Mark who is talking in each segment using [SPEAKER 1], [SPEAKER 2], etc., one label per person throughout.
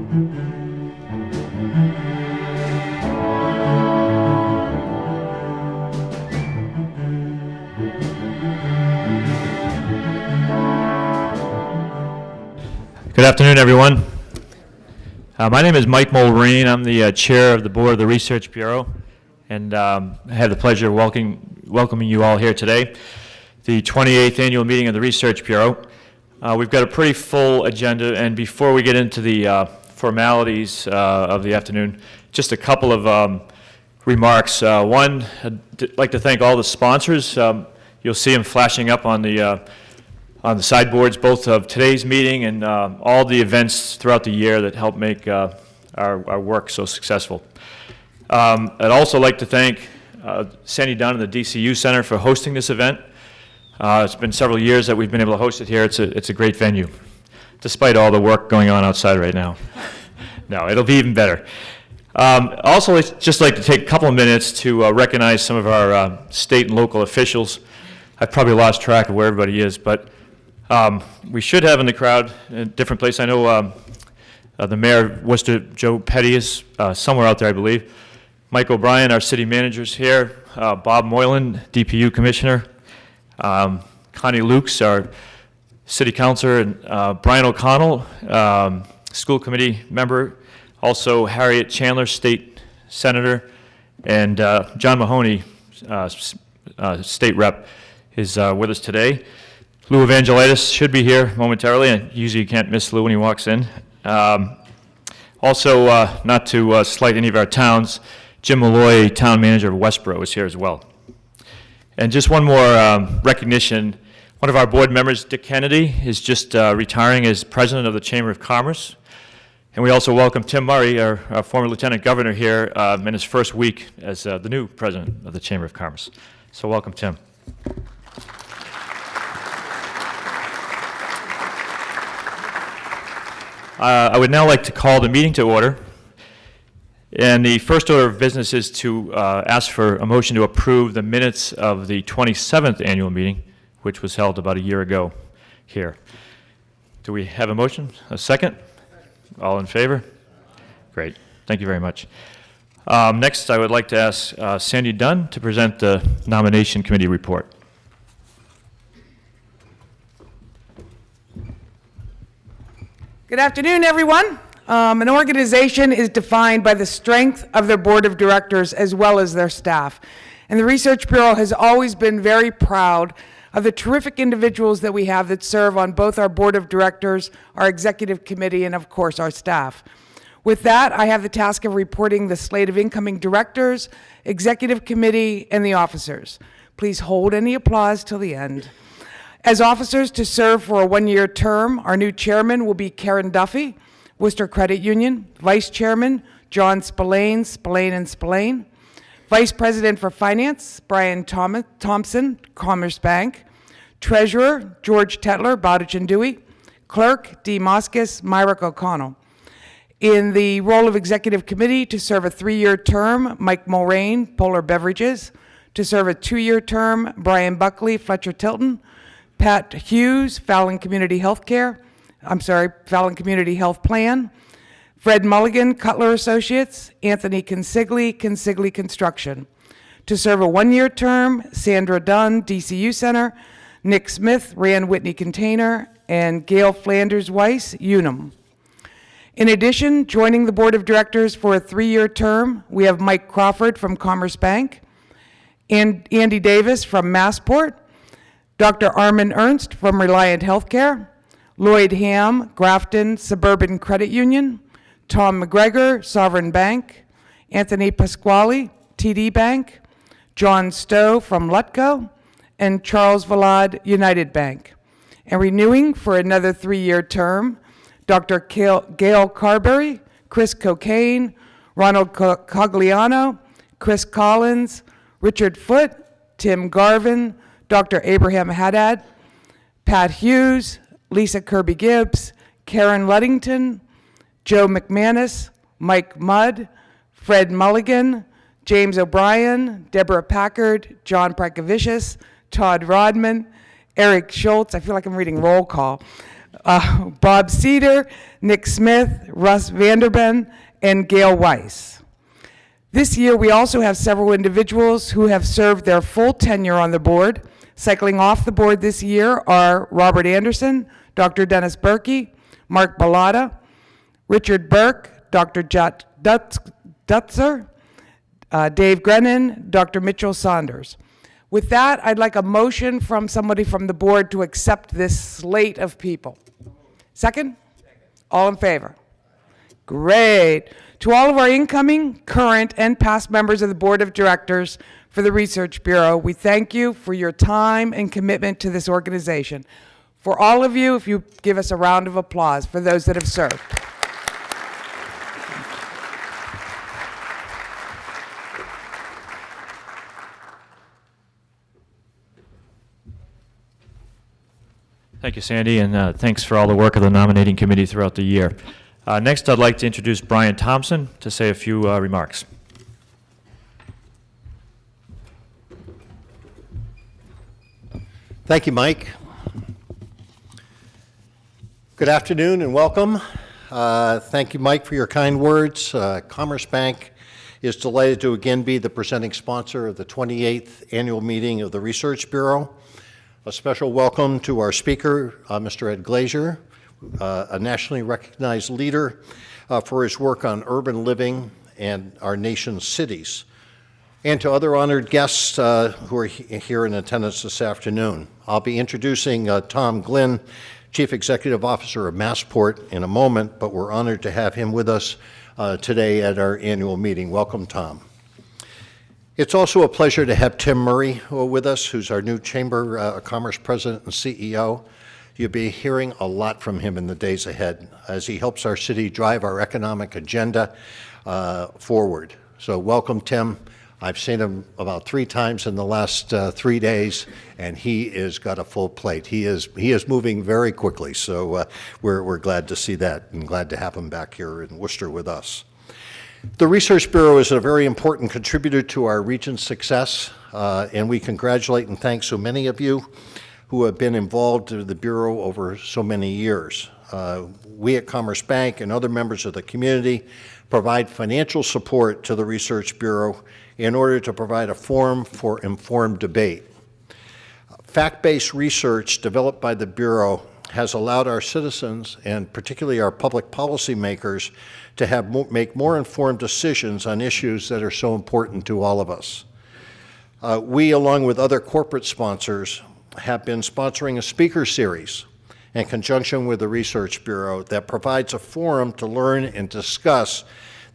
[SPEAKER 1] Good afternoon, everyone. My name is Mike Mulreen. I'm the chair of the board of the Research Bureau, and I have the pleasure of welcoming you all here today, the 28th annual meeting of the Research Bureau. We've got a pretty full agenda, and before we get into the formalities of the afternoon, just a couple of remarks. One, I'd like to thank all the sponsors. You'll see them flashing up on the sideboards, both of today's meeting and all the events throughout the year that help make our work so successful. I'd also like to thank Sandy Dunn and the DCU Center for hosting this event. It's been several years that we've been able to host it here. It's a great venue, despite all the work going on outside right now. No, it'll be even better. Also, I'd just like to take a couple of minutes to recognize some of our state and local officials. I've probably lost track of where everybody is, but we should have in the crowd in a different place. I know the mayor of Worcester, Joe Petty, is somewhere out there, I believe. Mike O'Brien, our city manager, is here. Bob Moylan, DPU commissioner. Connie Lukes, our city councilor, and Brian O'Connell, school committee member. Also Harriet Chandler, state senator, and John Mahoney, state rep, is with us today. Lou Evangelitis should be here momentarily, and usually you can't miss Lou when he walks in. Also, not to slight any of our towns, Jim Malloy, town manager of Westboro, is here as well. And just one more recognition. One of our board members, Dick Kennedy, is just retiring as president of the Chamber of Commerce. And we also welcome Tim Murray, our former lieutenant governor, here in his first week as the new president of the Chamber of Commerce. So welcome, Tim. I would now like to call the meeting to order. And the first order of business is to ask for a motion to approve the minutes of the 27th annual meeting, which was held about a year ago here. Do we have a motion? A second? All in favor? Great. Thank you very much. Next, I would like to ask Sandy Dunn to present the nomination committee report.
[SPEAKER 2] Good afternoon, everyone. An organization is defined by the strength of their board of directors as well as their staff. And the Research Bureau has always been very proud of the terrific individuals that we have that serve on both our board of directors, our executive committee, and of course our staff. With that, I have the task of reporting the slate of incoming directors, executive committee, and the officers. Please hold any applause till the end. As officers to serve for a one-year term, our new chairman will be Karen Duffy, Worcester Credit Union. Vice Chairman, John Spillane, Spillane & Spillane. Vice President for Finance, Brian Thompson, Commerce Bank. Treasurer, George Tetler, Bowditch & Dewey. Clerk, Dee Moskis, Myrick O'Connell. In the role of Executive Committee to serve a 3-year term, Mike Mulrain, Polar Beverages. To serve a 2-year term, Brian Buckley, Fletcher Tilton. Pat Hughes, Fallon Community Health Plan. Fred Mulligan, Cutler Associates. Anthony Consigli, Consigli Construction. To serve a 1-year term, Sandra Dunn, DCU Center. Nick Smith, Rand Whitney Container. And Gail Flanders Weiss, Unum. In addition, joining the board of directors for a 3-year term, we have Mike Crawford from Commerce Bank. And Andy Davis from Massport. Dr. Armin Ernst from Reliant Healthcare, Lloyd Ham, Grafton Suburban Credit Union, Tom McGregor, Sovereign Bank, Anthony Pasquale, TD Bank, John Stowe from Lutco, and Charles Valade, United Bank. And renewing for another 3-year term, Dr. Gail Carberry, Chris Cocaine, Ronald Cogliano, Chris Collins, Richard Foote, Tim Garvin, Dr. Abraham Haddad, Pat Hughes, Lisa Kirby Gibbs, Karen Luddington, Joe McManus, Mike Mudd, Fred Mulligan, James O'Brien, Deborah Packard, John Prakavicius, Todd Rodman, Eric Schultz, I feel like I'm reading roll call, Bob Cedar, Nick Smith, Russ Vanderben, and Gail Weiss. This year, we also have several individuals who have served their full tenure on the board. Cycling off the board this year are Robert Anderson, Dr. Dennis Berkey, Mark Bellotta, Richard Burke, Dr. Jut Dutzer, Dave Grennan, Dr. Mitchell Saunders. With that, I'd like a motion from somebody from the board to accept this slate of people. Second? All in favor? Great. To all of our incoming, current, and past members of the Board of Directors for the Research Bureau, we thank you for your time and commitment to this organization. For all of you, if you give us a round of applause for those that have served.
[SPEAKER 1] Thank you, Sandy, and thanks for all the work of the nominating committee throughout the year. Next, I'd like to introduce Brian Thompson to say a few remarks.
[SPEAKER 3] Thank you, Mike. Good afternoon and welcome. Thank you, Mike, for your kind words. Commerce Bank is delighted to again be the presenting sponsor of the 28th annual meeting of the Research Bureau. A special welcome to our speaker, Mr. Ed Glazier, a nationally recognized leader for his work on urban living and our nation's cities, and to other honored guests who are here in attendance this afternoon. I'll be introducing Tom Glynn, Chief Executive Officer of Massport, in a moment, but we're honored to have him with us today at our annual meeting. Welcome, Tom. It's also a pleasure to have Tim Murray with us, who's our new Chamber of Commerce President and CEO. You'll be hearing a lot from him in the days ahead as he helps our city drive our economic agenda forward. So welcome, Tim. I've seen him about 3 times in the last 3 days, and he has got a full plate. He is moving very quickly, so we're glad to see that and glad to have him back here in Worcester with us. The Research Bureau is a very important contributor to our region's success, and we congratulate and thank so many of you who have been involved in the Bureau over so many years. We at Commerce Bank and other members of the community provide financial support to the Research Bureau in order to provide a forum for informed debate. Fact-based research developed by the Bureau has allowed our citizens, and particularly our public policy makers, to make more informed decisions on issues that are so important to all of us. We, along with other corporate sponsors, have been sponsoring a speaker series in conjunction with the Research Bureau that provides a forum to learn and discuss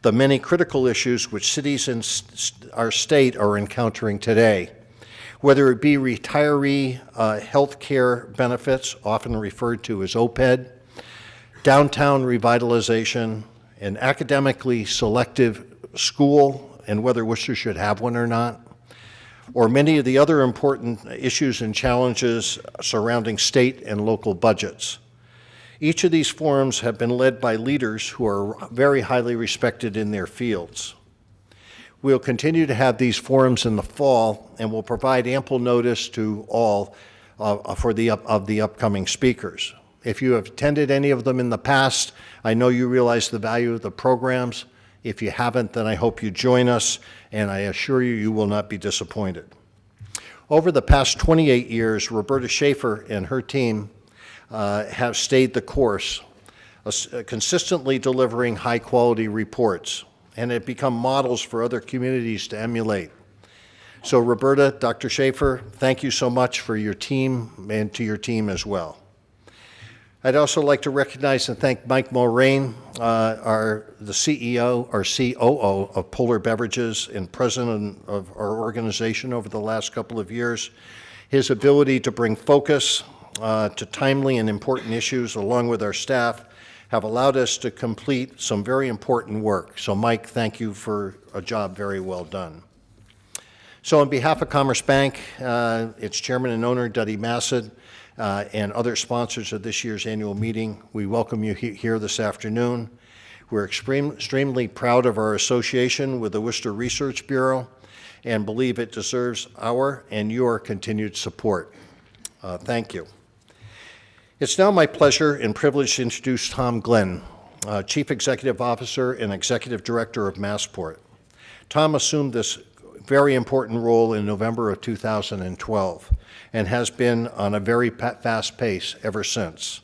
[SPEAKER 3] the many critical issues which cities in our state are encountering today, whether it be retiree health care benefits, often referred to as OPED, downtown revitalization, an academically selective school, and whether Worcester should have one or not, or many of the other important issues and challenges surrounding state and local budgets. Each of these forums have been led by leaders who are very highly respected in their fields. We'll continue to have these forums in the fall, and we'll provide ample notice to all of the upcoming speakers. If you have attended any of them in the past, I know you realize the value of the programs. If you haven't, then I hope you join us, and I assure you, you will not be disappointed. Over the past 28 years, Roberta Schaefer and her team have stayed the course, consistently delivering high-quality reports, and have become models for other communities to emulate. So Roberta, Dr. Schaefer, thank you so much for your team and to your team as well. I'd also like to recognize and thank Mike Mulrain, the CEO, or COO of Polar Beverages and president of our organization over the last couple of years. His ability to bring focus to timely and important issues along with our staff have allowed us to complete some very important work. So Mike, thank you for a job very well done. So on behalf of Commerce Bank, its chairman and owner, Duddy Massad, and other sponsors of this year's annual meeting, we welcome you here this afternoon. We're extremely proud of our association with the Worcester Research Bureau and believe it deserves our and your continued support. Thank you. It's now my pleasure and privilege to introduce Tom Glenn, Chief Executive Officer and Executive Director of Massport. Tom assumed this very important role in November of 2012 and has been on a very fast pace ever since.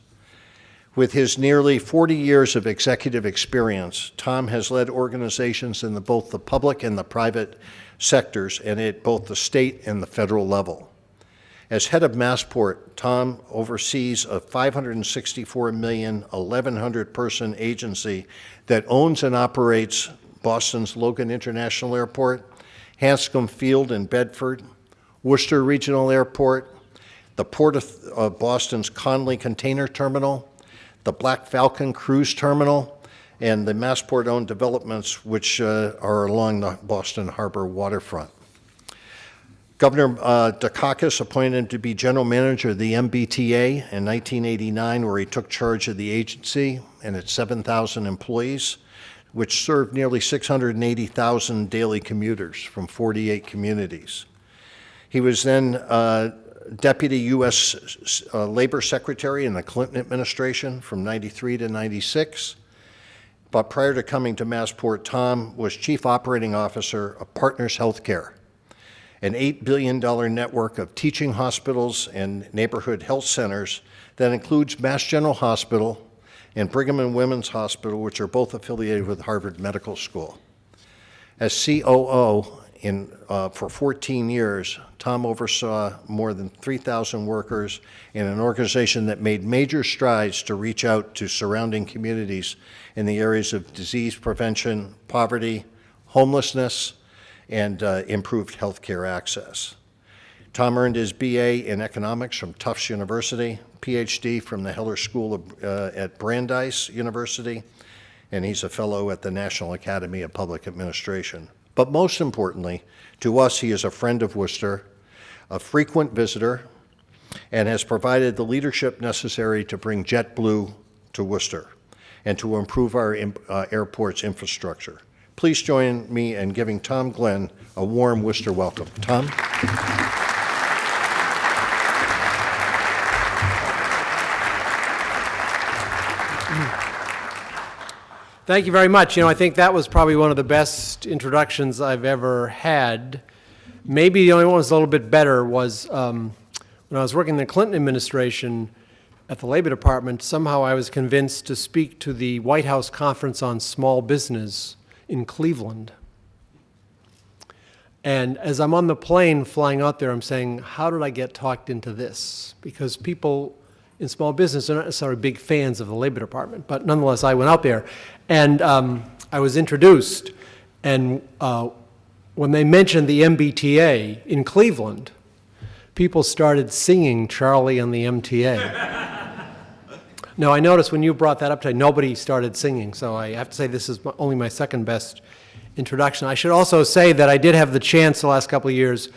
[SPEAKER 3] With his nearly 40 years of executive experience, Tom has led organizations in both the public and the private sectors and at both the state and the federal level. As head of Massport, Tom oversees a $564 million, 1,100-person agency that owns and operates Boston's Logan International Airport, Hanscom Field in Bedford, Worcester Regional Airport, the Port of Boston's Conley Container Terminal, the Black Falcon Cruise Terminal, and the Massport-owned developments which are along the Boston Harbor waterfront. Governor Dukakis appointed him to be general manager of the MBTA in 1989, where he took charge of the agency and its 7,000 employees, which served nearly 680,000 daily commuters from 48 communities. He was then Deputy U.S. Labor Secretary in the Clinton administration from 93 to 96. But prior to coming to Massport, Tom was Chief Operating Officer of Partners Healthcare, an $8 billion network of teaching hospitals and neighborhood health centers that includes Mass General Hospital and Brigham and Women's Hospital, which are both affiliated with Harvard Medical School. As COO for 14 years, Tom oversaw more than 3,000 workers in an organization that made major strides to reach out to surrounding communities in the areas of disease prevention, poverty, homelessness, and improved healthcare access. Tom earned his BA in economics from Tufts University, PhD from the Heller School at Brandeis University, and he's a fellow at the National Academy of Public Administration. But most importantly, to us, he is a friend of Worcester, a frequent visitor, and has provided the leadership necessary to bring JetBlue to Worcester and to improve our airport's infrastructure. Please join me in giving Tom Glenn a warm Worcester welcome. Tom?
[SPEAKER 4] Thank you very much. You know, I think that was probably one of the best introductions I've ever had. Maybe the only one that was a little bit better was when I was working in the Clinton administration at the Labor Department, somehow I was convinced to speak to the White House Conference on Small Business in Cleveland. And as I'm on the plane flying out there, I'm saying, how did I get talked into this? Because people in small business are not necessarily big fans of the Labor Department, but nonetheless, I went out there, and I was introduced, and when they mentioned the MBTA in Cleveland, people started singing Charlie and the MTA. Now, I noticed when you brought that up today, nobody started singing, so I have to say this is only my second best introduction. I should also say that I did have the chance the last couple of years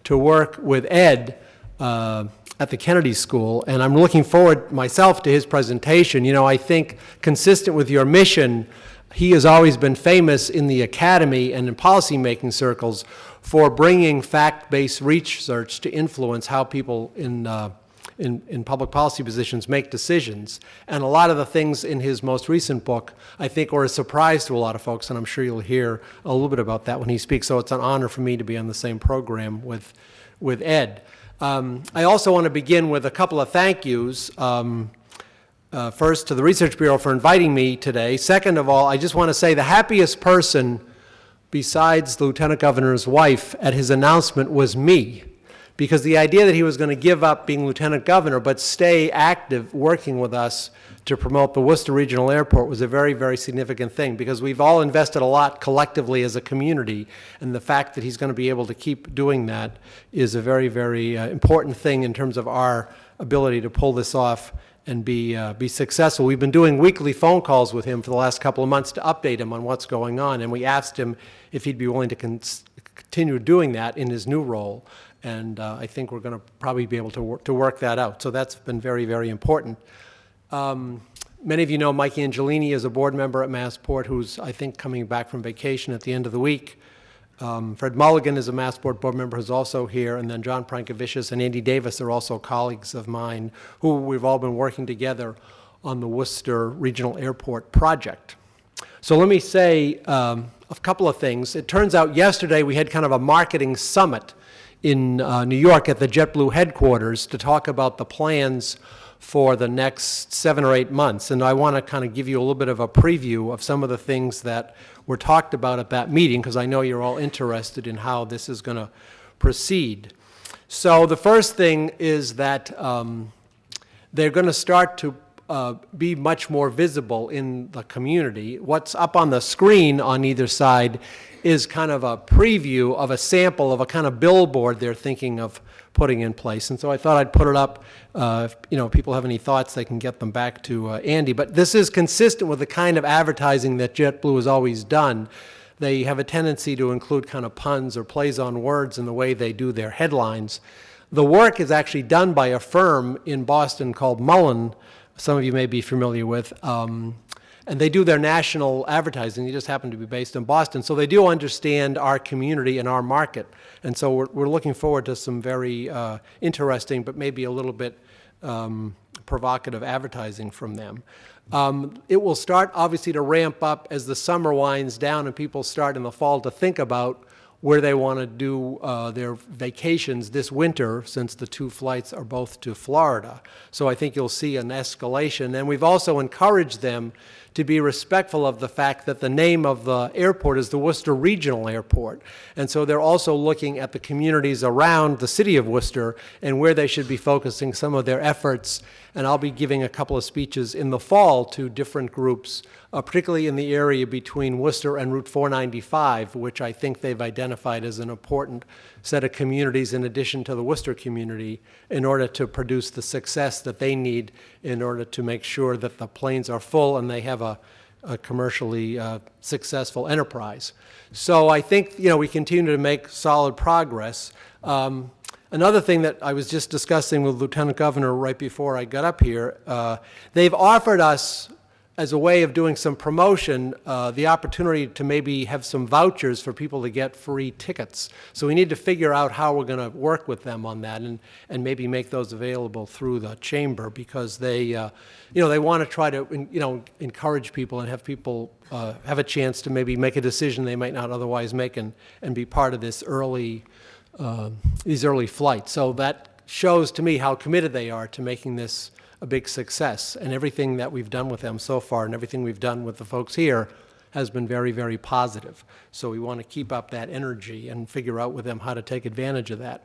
[SPEAKER 4] to work with Ed at the Kennedy School, and I'm looking forward myself to his presentation. You know, I think consistent with your mission, he has always been famous in the academy and in policymaking circles for bringing fact-based research to influence how people in public policy positions make decisions. And a lot of the things in his most recent book, I think, were a surprise to a lot of folks, and I'm sure you'll hear a little bit about that when he speaks. So it's an honor for me to be on the same program with Ed. I also want to begin with a couple of thank yous. First, to the Research Bureau for inviting me today. Second of all, I just want to say the happiest person besides the Lieutenant Governor's wife at his announcement was me, because the idea that he was going to give up being Lieutenant Governor but stay active working with us to promote the Worcester Regional Airport was a very, very significant thing, because we've all invested a lot collectively as a community, and the fact that he's going to be able to keep doing that is a very, very important thing in terms of our ability to pull this off and be successful. We've been doing weekly phone calls with him for the last couple of months to update him on what's going on, and we asked him if he'd be willing to continue doing that in his new role, and I think we're going to probably be able to work that out. So that's been very, very important. Many of you know Mike Angelini is a board member at Massport, who's, I think, coming back from vacation at the end of the week. Fred Mulligan is a Massport board member who's also here, and then John Prankavicius and Andy Davis are also colleagues of mine who we've all been working together on the Worcester Regional Airport project. So let me say a couple of things. It turns out yesterday we had kind of a marketing summit in New York at the JetBlue headquarters to talk about the plans for the next 7 or 8 months. And I want to kind of give you a little bit of a preview of some of the things that were talked about at that meeting, because I know you're all interested in how this is going to proceed. So the first thing is that they're going to start to be much more visible in the community. What's up on the screen on either side is kind of a preview of a sample of a kind of billboard they're thinking of putting in place. And so I thought I'd put it up. If people have any thoughts, they can get them back to Andy. But this is consistent with the kind of advertising that JetBlue has always done. They have a tendency to include kind of puns or plays on words in the way they do their headlines. The work is actually done by a firm in Boston called Mullen, some of you may be familiar with, and they do their national advertising. They just happen to be based in Boston. So they do understand our community and our market. And so we're looking forward to some very interesting, but maybe a little bit provocative advertising from them. It will start, obviously, to ramp up as the summer winds down and people start in the fall to think about where they want to do their vacations this winter, since the 2 flights are both to Florida. So I think you'll see an escalation. And we've also encouraged them to be respectful of the fact that the name of the airport is the Worcester Regional Airport. And so they're also looking at the communities around the city of Worcester and where they should be focusing some of their efforts. And I'll be giving a couple of speeches in the fall to different groups, particularly in the area between Worcester and Route 495, which I think they've identified as an important set of communities in addition to the Worcester community, in order to produce the success that they need in order to make sure that the planes are full and they have a commercially successful enterprise. So I think we continue to make solid progress. Another thing that I was just discussing with Lieutenant Governor right before I got up here, they've offered us, as a way of doing some promotion, the opportunity to maybe have some vouchers for people to get free tickets. So we need to figure out how we're going to work with them on that, and maybe make those available through the chamber, because they, they want to try to, encourage people and have people have a chance to maybe make a decision they might not otherwise make, and be part of this these early flights. So that shows to me how committed they are to making this a big success, and everything that we've done with them so far and everything we've done with the folks here has been very, very positive. So we want to keep up that energy and figure out with them how to take advantage of that.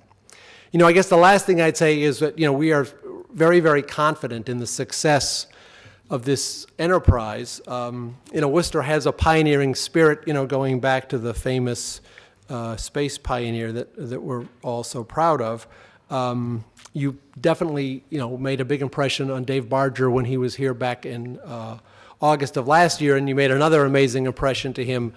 [SPEAKER 4] I guess the last thing I'd say is that, we are very, very confident in the success of this enterprise. Worcester has a pioneering spirit, going back to the famous space pioneer that we're all so proud of. You definitely, made a big impression on Dave Barger when he was here back in August of last year, and you made another amazing impression to him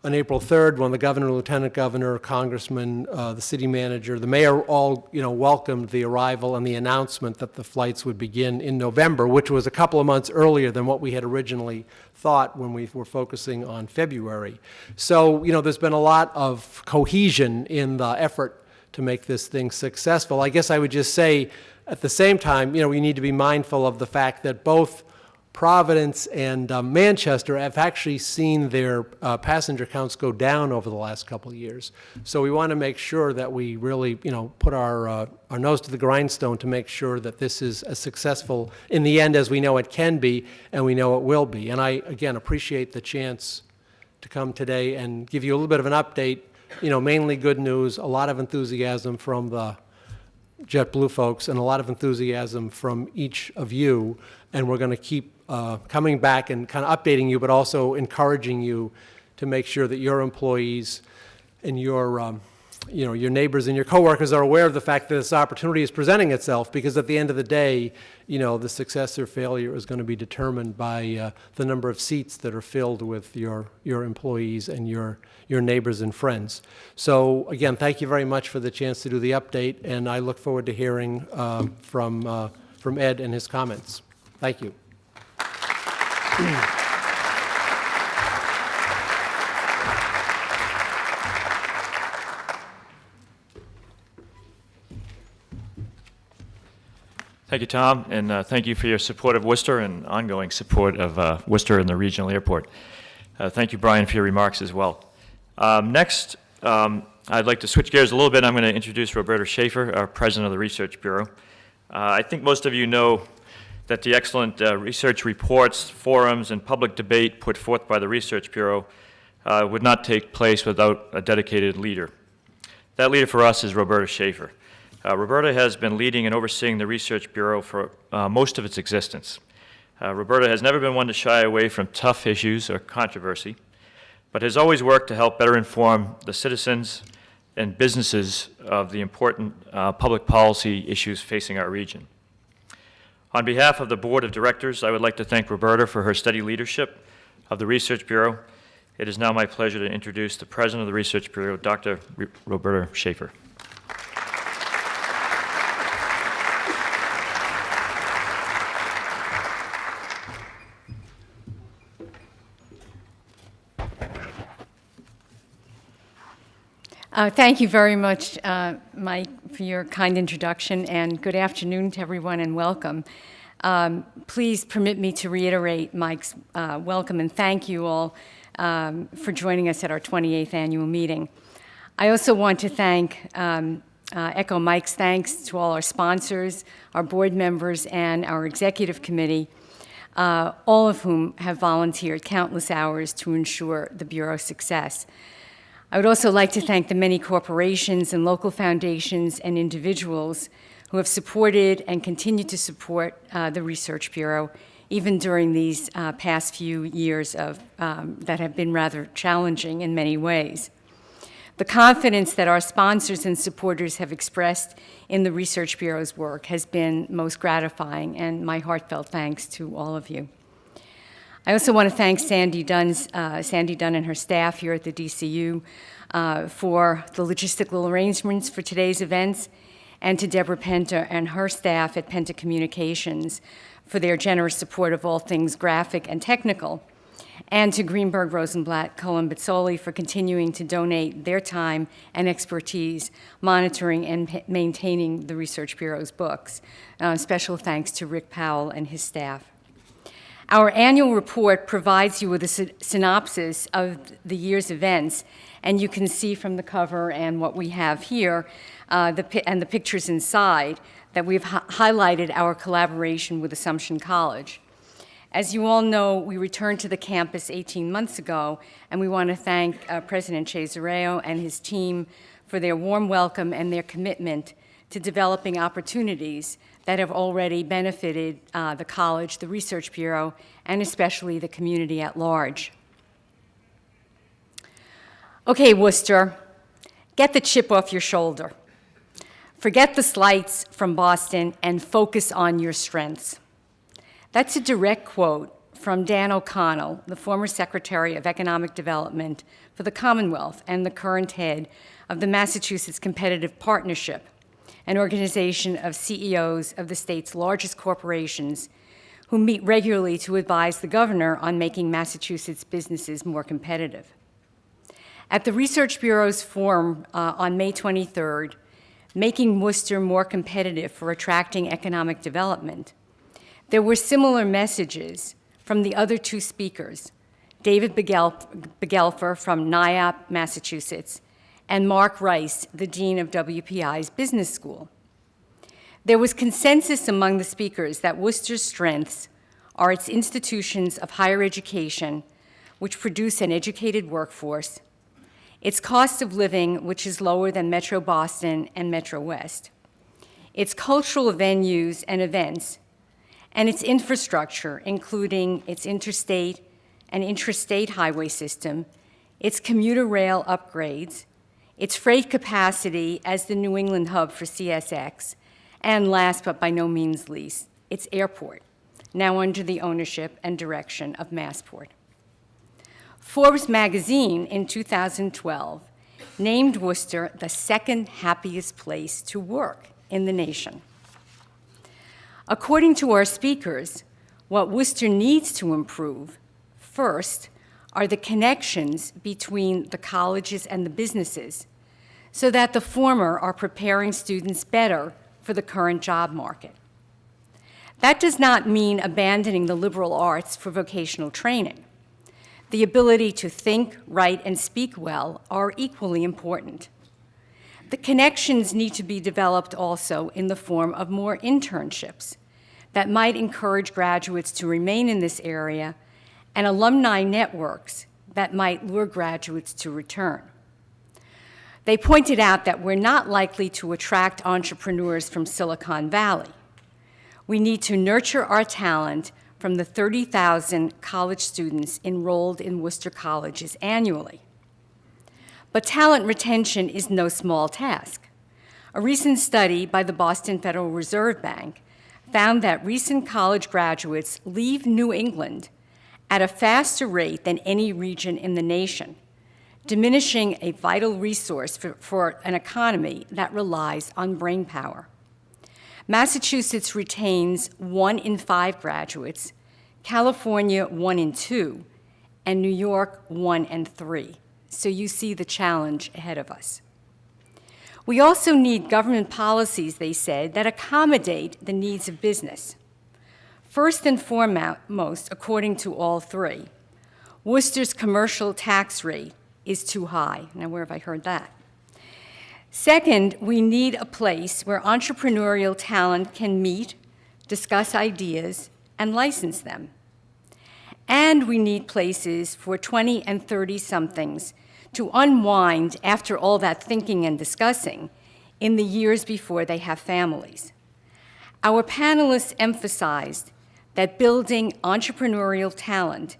[SPEAKER 4] on April 3rd when the governor, lieutenant governor, congressman, the city manager, the mayor all, welcomed the arrival and the announcement that the flights would begin in November, which was a couple of months earlier than what we had originally thought when we were focusing on February. So, there's been a lot of cohesion in the effort to make this thing successful. I guess I would just say, at the same time, we need to be mindful of the fact that both Providence and Manchester have actually seen their passenger counts go down over the last couple of years. So we want to make sure that we really, put our nose to the grindstone to make sure that this is as successful in the end as we know it can be and we know it will be. And I, again, appreciate the chance to come today and give you a little bit of an update. Mainly good news, a lot of enthusiasm from the JetBlue folks and a lot of enthusiasm from each of you. And we're going to keep coming back and kind of updating you, but also encouraging you to make sure that your employees and your neighbors and your coworkers are aware of the fact that this opportunity is presenting itself, because at the end of the day, the success or failure is going to be determined by the number of seats that are filled with your employees and your neighbors and friends. So again, thank you very much for the chance to do the update, and I look forward to hearing from Ed and his comments. Thank you.
[SPEAKER 1] Thank you, Tom, and thank you for your support of Worcester and ongoing support of Worcester and the regional airport. Thank you, Brian, for your remarks as well. Next, I'd like to switch gears a little bit. I'm going to introduce Roberta Schaefer, our president of the Research Bureau. I think most of you know that the excellent research reports, forums, and public debate put forth by the Research Bureau would not take place without a dedicated leader. That leader for us is Roberta Schaefer. Roberta has been leading and overseeing the Research Bureau for most of its existence. Roberta has never been one to shy away from tough issues or controversy, but has always worked to help better inform the citizens and businesses of the important public policy issues facing our region. On behalf of the Board of Directors, I would like to thank Roberta for her steady leadership of the Research Bureau. It is now my pleasure to introduce the President of the Research Bureau, Dr. Roberta Schaefer.
[SPEAKER 5] Thank you very much, Mike, for your kind introduction, and good afternoon to everyone, and welcome. Please permit me to reiterate Mike's welcome and thank you all for joining us at our 28th annual meeting. I also want to echo Mike's thanks to all our sponsors, our board members, and our executive committee, all of whom have volunteered countless hours to ensure the Bureau's success. I would also like to thank the many corporations and local foundations and individuals who have supported and continue to support the Research Bureau, even during these past few years that have been rather challenging in many ways. The confidence that our sponsors and supporters have expressed in the Research Bureau's work has been most gratifying, and my heartfelt thanks to all of you. I also want to thank Sandy Dunn and her staff here at the DCU for the logistical arrangements for today's events, and to Deborah Penta and her staff at Penta Communications for their generous support of all things graphic and technical, and to Greenberg, Rosenblatt, Cullen, Bizzoli for continuing to donate their time and expertise monitoring and maintaining the Research Bureau's books. Special thanks to Rick Powell and his staff. Our annual report provides you with a synopsis of the year's events, and you can see from the cover and what we have here, and the pictures inside, that we've highlighted our collaboration with Assumption College. As you all know, we returned to the campus 18 months ago, and we want to thank President Cesareo and his team for their warm welcome and their commitment to developing opportunities that have already benefited the college, the Research Bureau, and especially the community at large. Okay, Worcester, get the chip off your shoulder. Forget the slights from Boston and focus on your strengths. That's a direct quote from Dan O'Connell, the former Secretary of Economic Development for the Commonwealth and the current head of the Massachusetts Competitive Partnership, an organization of CEOs of the state's largest corporations who meet regularly to advise the governor on making Massachusetts businesses more competitive. At the Research Bureau's forum on May 23rd, Making Worcester More Competitive for Attracting Economic Development, there were similar messages from the other two speakers, David Begelfer from NIAP, Massachusetts, and Mark Rice, the dean of WPI's business school. There was consensus among the speakers that Worcester's strengths are its institutions of higher education, which produce an educated workforce, its cost of living, which is lower than Metro Boston and Metro West, its cultural venues and events, and its infrastructure, including its interstate and intrastate highway system, its commuter rail upgrades, its freight capacity as the New England hub for CSX, and last but by no means least, its airport, now under the ownership and direction of Massport. Forbes magazine in 2012 named Worcester the second happiest place to work in the nation. According to our speakers, what Worcester needs to improve, first, are the connections between the colleges and the businesses, so that the former are preparing students better for the current job market. That does not mean abandoning the liberal arts for vocational training. The ability to think, write, and speak well are equally important. The connections need to be developed also in the form of more internships that might encourage graduates to remain in this area and alumni networks that might lure graduates to return. They pointed out that we're not likely to attract entrepreneurs from Silicon Valley. We need to nurture our talent from the 30,000 college students enrolled in Worcester colleges annually. But talent retention is no small task. A recent study by the Boston Federal Reserve Bank found that recent college graduates leave New England at a faster rate than any region in the nation, diminishing a vital resource for an economy that relies on brain power. Massachusetts retains 1 in 5 graduates, California 1 in 2, and New York 1 in 3. So you see the challenge ahead of us. We also need government policies, they said, that accommodate the needs of business. First and foremost, according to all three, Worcester's commercial tax rate is too high. Now, where have I heard that? Second, we need a place where entrepreneurial talent can meet, discuss ideas, and license them. And we need places for 20 and 30-somethings to unwind after all that thinking and discussing in the years before they have families. Our panelists emphasized that building entrepreneurial talent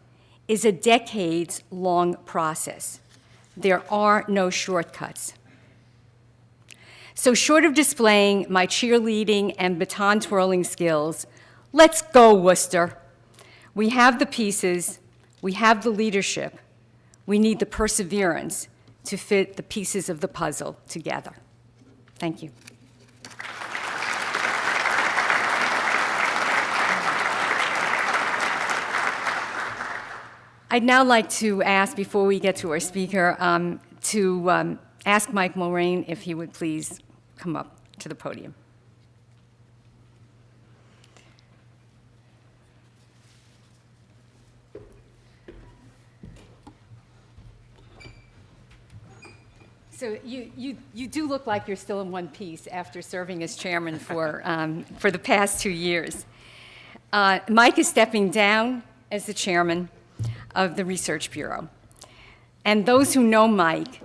[SPEAKER 5] is a decades-long process. There are no shortcuts. So short of displaying my cheerleading and baton twirling skills, let's go, Worcester. We have the pieces, we have the leadership, we need the perseverance to fit the pieces of the puzzle together. Thank you. I'd now like to ask, before we get to our speaker, ask Mike Mulrain if he would please come up to the podium. So you do look like you're still in one piece after serving as chairman for the past 2 years. Mike is stepping down as the chairman of the Research Bureau. And those who know Mike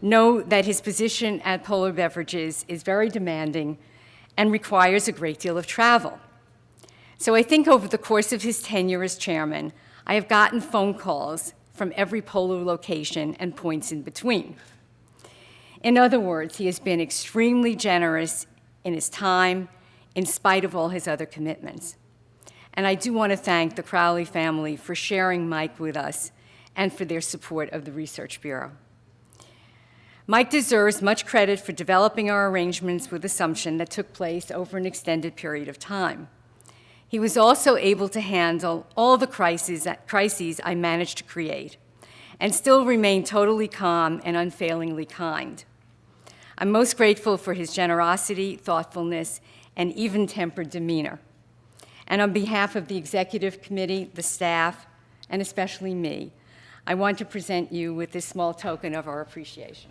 [SPEAKER 5] know that his position at Polar Beverages is very demanding and requires a great deal of travel. So I think over the course of his tenure as chairman, I have gotten phone calls from every Polar location and points in between. In other words, he has been extremely generous in his time, in spite of all his other commitments. And I do want to thank the Crowley family for sharing Mike with us and for their support of the Research Bureau. Mike deserves much credit for developing our arrangements with Assumption that took place over an extended period of time. He was also able to handle all the crises I managed to create and still remain totally calm and unfailingly kind. I'm most grateful for his generosity, thoughtfulness, and even-tempered demeanor. And on behalf of the executive committee, the staff, and especially me, I want to present you with this small token of our appreciation.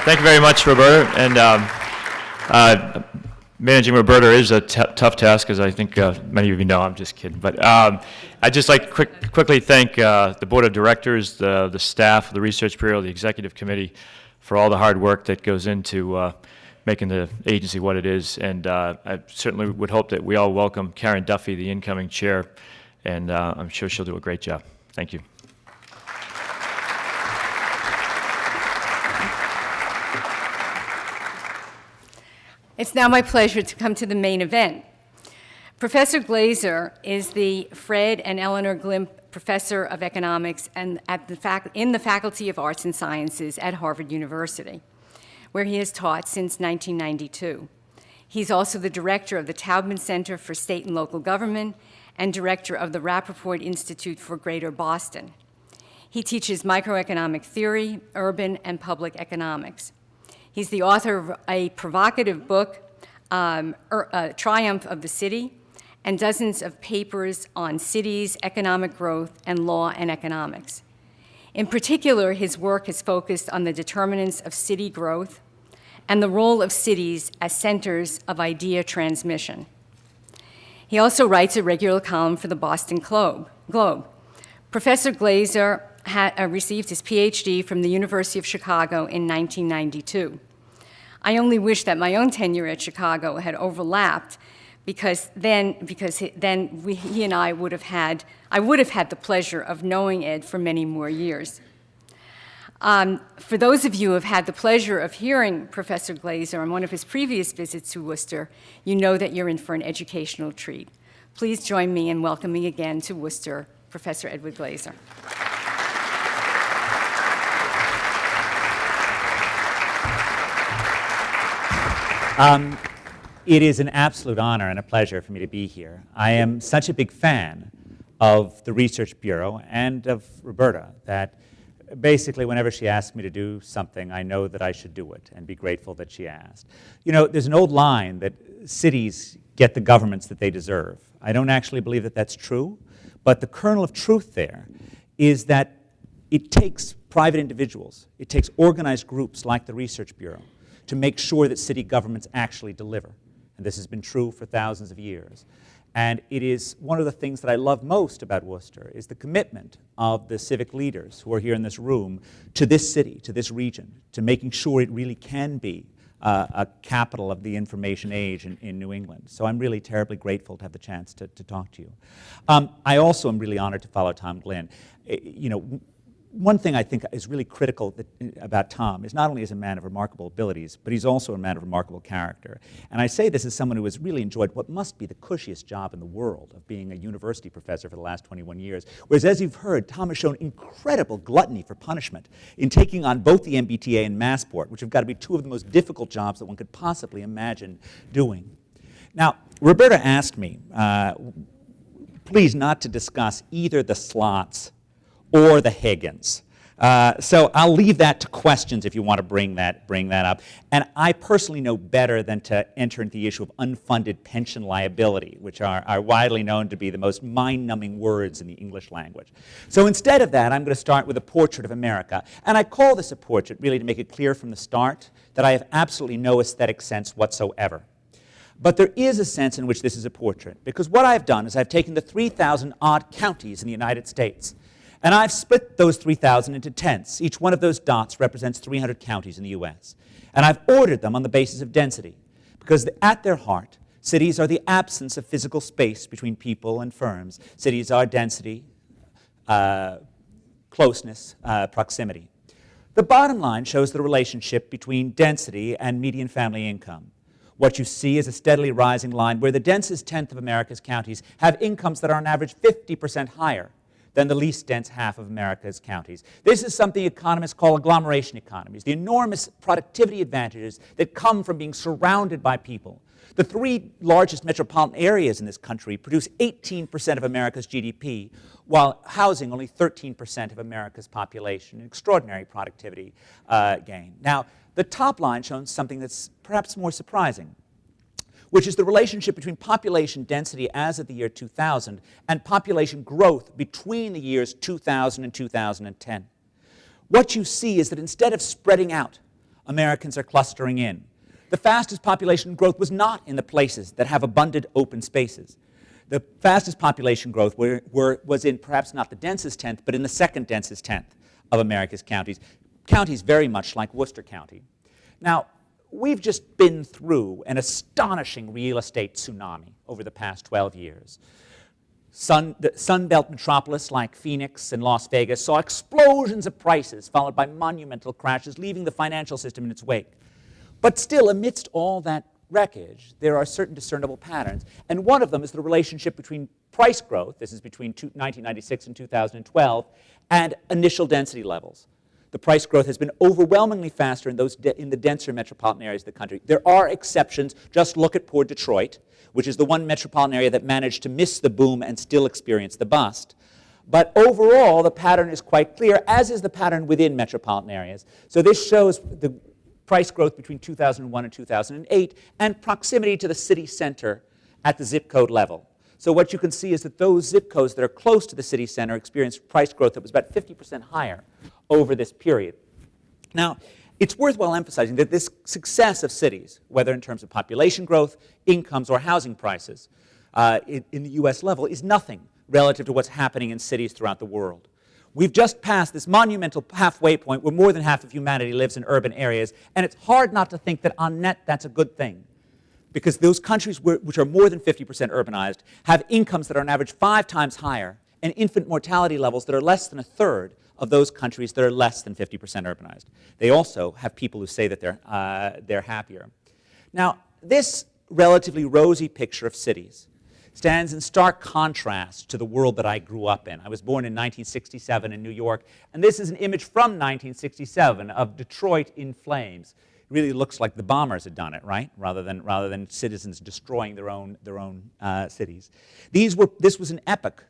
[SPEAKER 1] Thank you very much, Roberta. And managing Roberta is a tough task, as I think many of you know. I'm just kidding. But I'd just like to quickly thank the board of directors, the staff, the Research Bureau, the executive committee for all the hard work that goes into making the agency what it is. And I certainly would hope that we all welcome Karen Duffy, the incoming chair, and I'm sure she'll do a great job. Thank you.
[SPEAKER 5] It's now my pleasure to come to the main event. Professor Glaser is the Fred and Eleanor Glimp Professor of Economics and in the Faculty of Arts and Sciences at Harvard University, where he has taught since 1992. He's also the director of the Taubman Center for State and Local Government and director of the Rappaport Institute for Greater Boston. He teaches microeconomic theory, urban and public economics. He's the author of a provocative book, Triumph of the City, and dozens of papers on cities, economic growth, and law and economics. In particular, his work has focused on the determinants of city growth and the role of cities as centers of idea transmission. He also writes a regular column for the Boston Globe. Professor Glaser received his PhD from the University of Chicago in 1992. I only wish that my own tenure at Chicago had overlapped, because then he and I would have had the pleasure of knowing Ed for many more years. For those of you who have had the pleasure of hearing Professor Glaser on one of his previous visits to Worcester, you know that you're in for an educational treat. Please join me in welcoming again to Worcester Professor Edward Glaser.
[SPEAKER 6] It is an absolute honor and a pleasure for me to be here. I am such a big fan of the Research Bureau and of Roberta that basically whenever she asks me to do something, I know that I should do it and be grateful that she asked. You know, there's an old line that cities get the governments that they deserve. I don't actually believe that that's true, but the kernel of truth there is that it takes private individuals, it takes organized groups like the Research Bureau to make sure that city governments actually deliver. And this has been true for thousands of years. And it is one of the things that I love most about Worcester is the commitment of the civic leaders who are here in this room to this city, to this region, to making sure it really can be a capital of the information age in New England. So I'm really terribly grateful to have the chance to talk to you. I also am really honored to follow Tom Glynn. You know, one thing I think is really critical about Tom is not only is a man of remarkable abilities, but he's also a man of remarkable character. And I say this as someone who has really enjoyed what must be the cushiest job in the world of being a university professor for the last 21 years. Whereas, as you've heard, Tom has shown incredible gluttony for punishment in taking on both the MBTA and Massport, which have got to be two of the most difficult jobs that one could possibly imagine doing. Now, Roberta asked me, please not to discuss either the slots or the Higgins. So I'll leave that to questions if you want to bring that up. And I personally know better than to enter into the issue of unfunded pension liability, which are widely known to be the most mind-numbing words in the English language. So instead of that, I'm going to start with a portrait of America. And I call this a portrait really to make it clear from the start that I have absolutely no aesthetic sense whatsoever. But there is a sense in which this is a portrait, because what I've done is I've taken the 3,000-odd counties in the United States, and I've split those 3,000 into tenths. Each one of those dots represents 300 counties in the U.S. And I've ordered them on the basis of density, because at their heart, cities are the absence of physical space between people and firms. Cities are density, closeness, proximity. The bottom line shows the relationship between density and median family income. What you see is a steadily rising line where the densest tenth of America's counties have incomes that are on average 50% higher than the least dense half of America's counties. This is something economists call agglomeration economies, the enormous productivity advantages that come from being surrounded by people. The three largest metropolitan areas in this country produce 18% of America's GDP, while housing only 13% of America's population, an extraordinary productivity gain. Now, the top line shows something that's perhaps more surprising, which is the relationship between population density as of the year 2000 and population growth between the years 2000 and 2010. What you see is that instead of spreading out, Americans are clustering in. The fastest population growth was not in the places that have abundant open spaces. The fastest population growth was in perhaps not the densest tenth, but in the second densest tenth of America's counties, counties very much like Worcester County. Now, we've just been through an astonishing real estate tsunami over the past 12 years. The Sunbelt metropolis like Phoenix and Las Vegas saw explosions of prices followed by monumental crashes, leaving the financial system in its wake. But still, amidst all that wreckage, there are certain discernible patterns. And one of them is the relationship between price growth, this is between 1996 and 2012, and initial density levels. The price growth has been overwhelmingly faster in the denser metropolitan areas of the country. There are exceptions. Just look at poor Detroit, which is the one metropolitan area that managed to miss the boom and still experience the bust. But overall, the pattern is quite clear, as is the pattern within metropolitan areas. So this shows the price growth between 2001 and 2008 and proximity to the city center at the zip code level. So what you can see is that those zip codes that are close to the city center experienced price growth that was about 50% higher over this period. Now, it's worthwhile emphasizing that this success of cities, whether in terms of population growth, incomes, or housing prices in the US level, is nothing relative to what's happening in cities throughout the world. We've just passed this monumental halfway point where more than half of humanity lives in urban areas, and it's hard not to think that on net that's a good thing. Because those countries which are more than 50% urbanized have incomes that are on average 5 times higher and infant mortality levels that are less than a third of those countries that are less than 50% urbanized. They also have people who say that they're happier. Now, this relatively rosy picture of cities stands in stark contrast to the world that I grew up in. I was born in 1967 in New York, and this is an image from 1967 of Detroit in flames. It really looks like the bombers had done it, right? Rather than citizens destroying their own cities. This was an epoch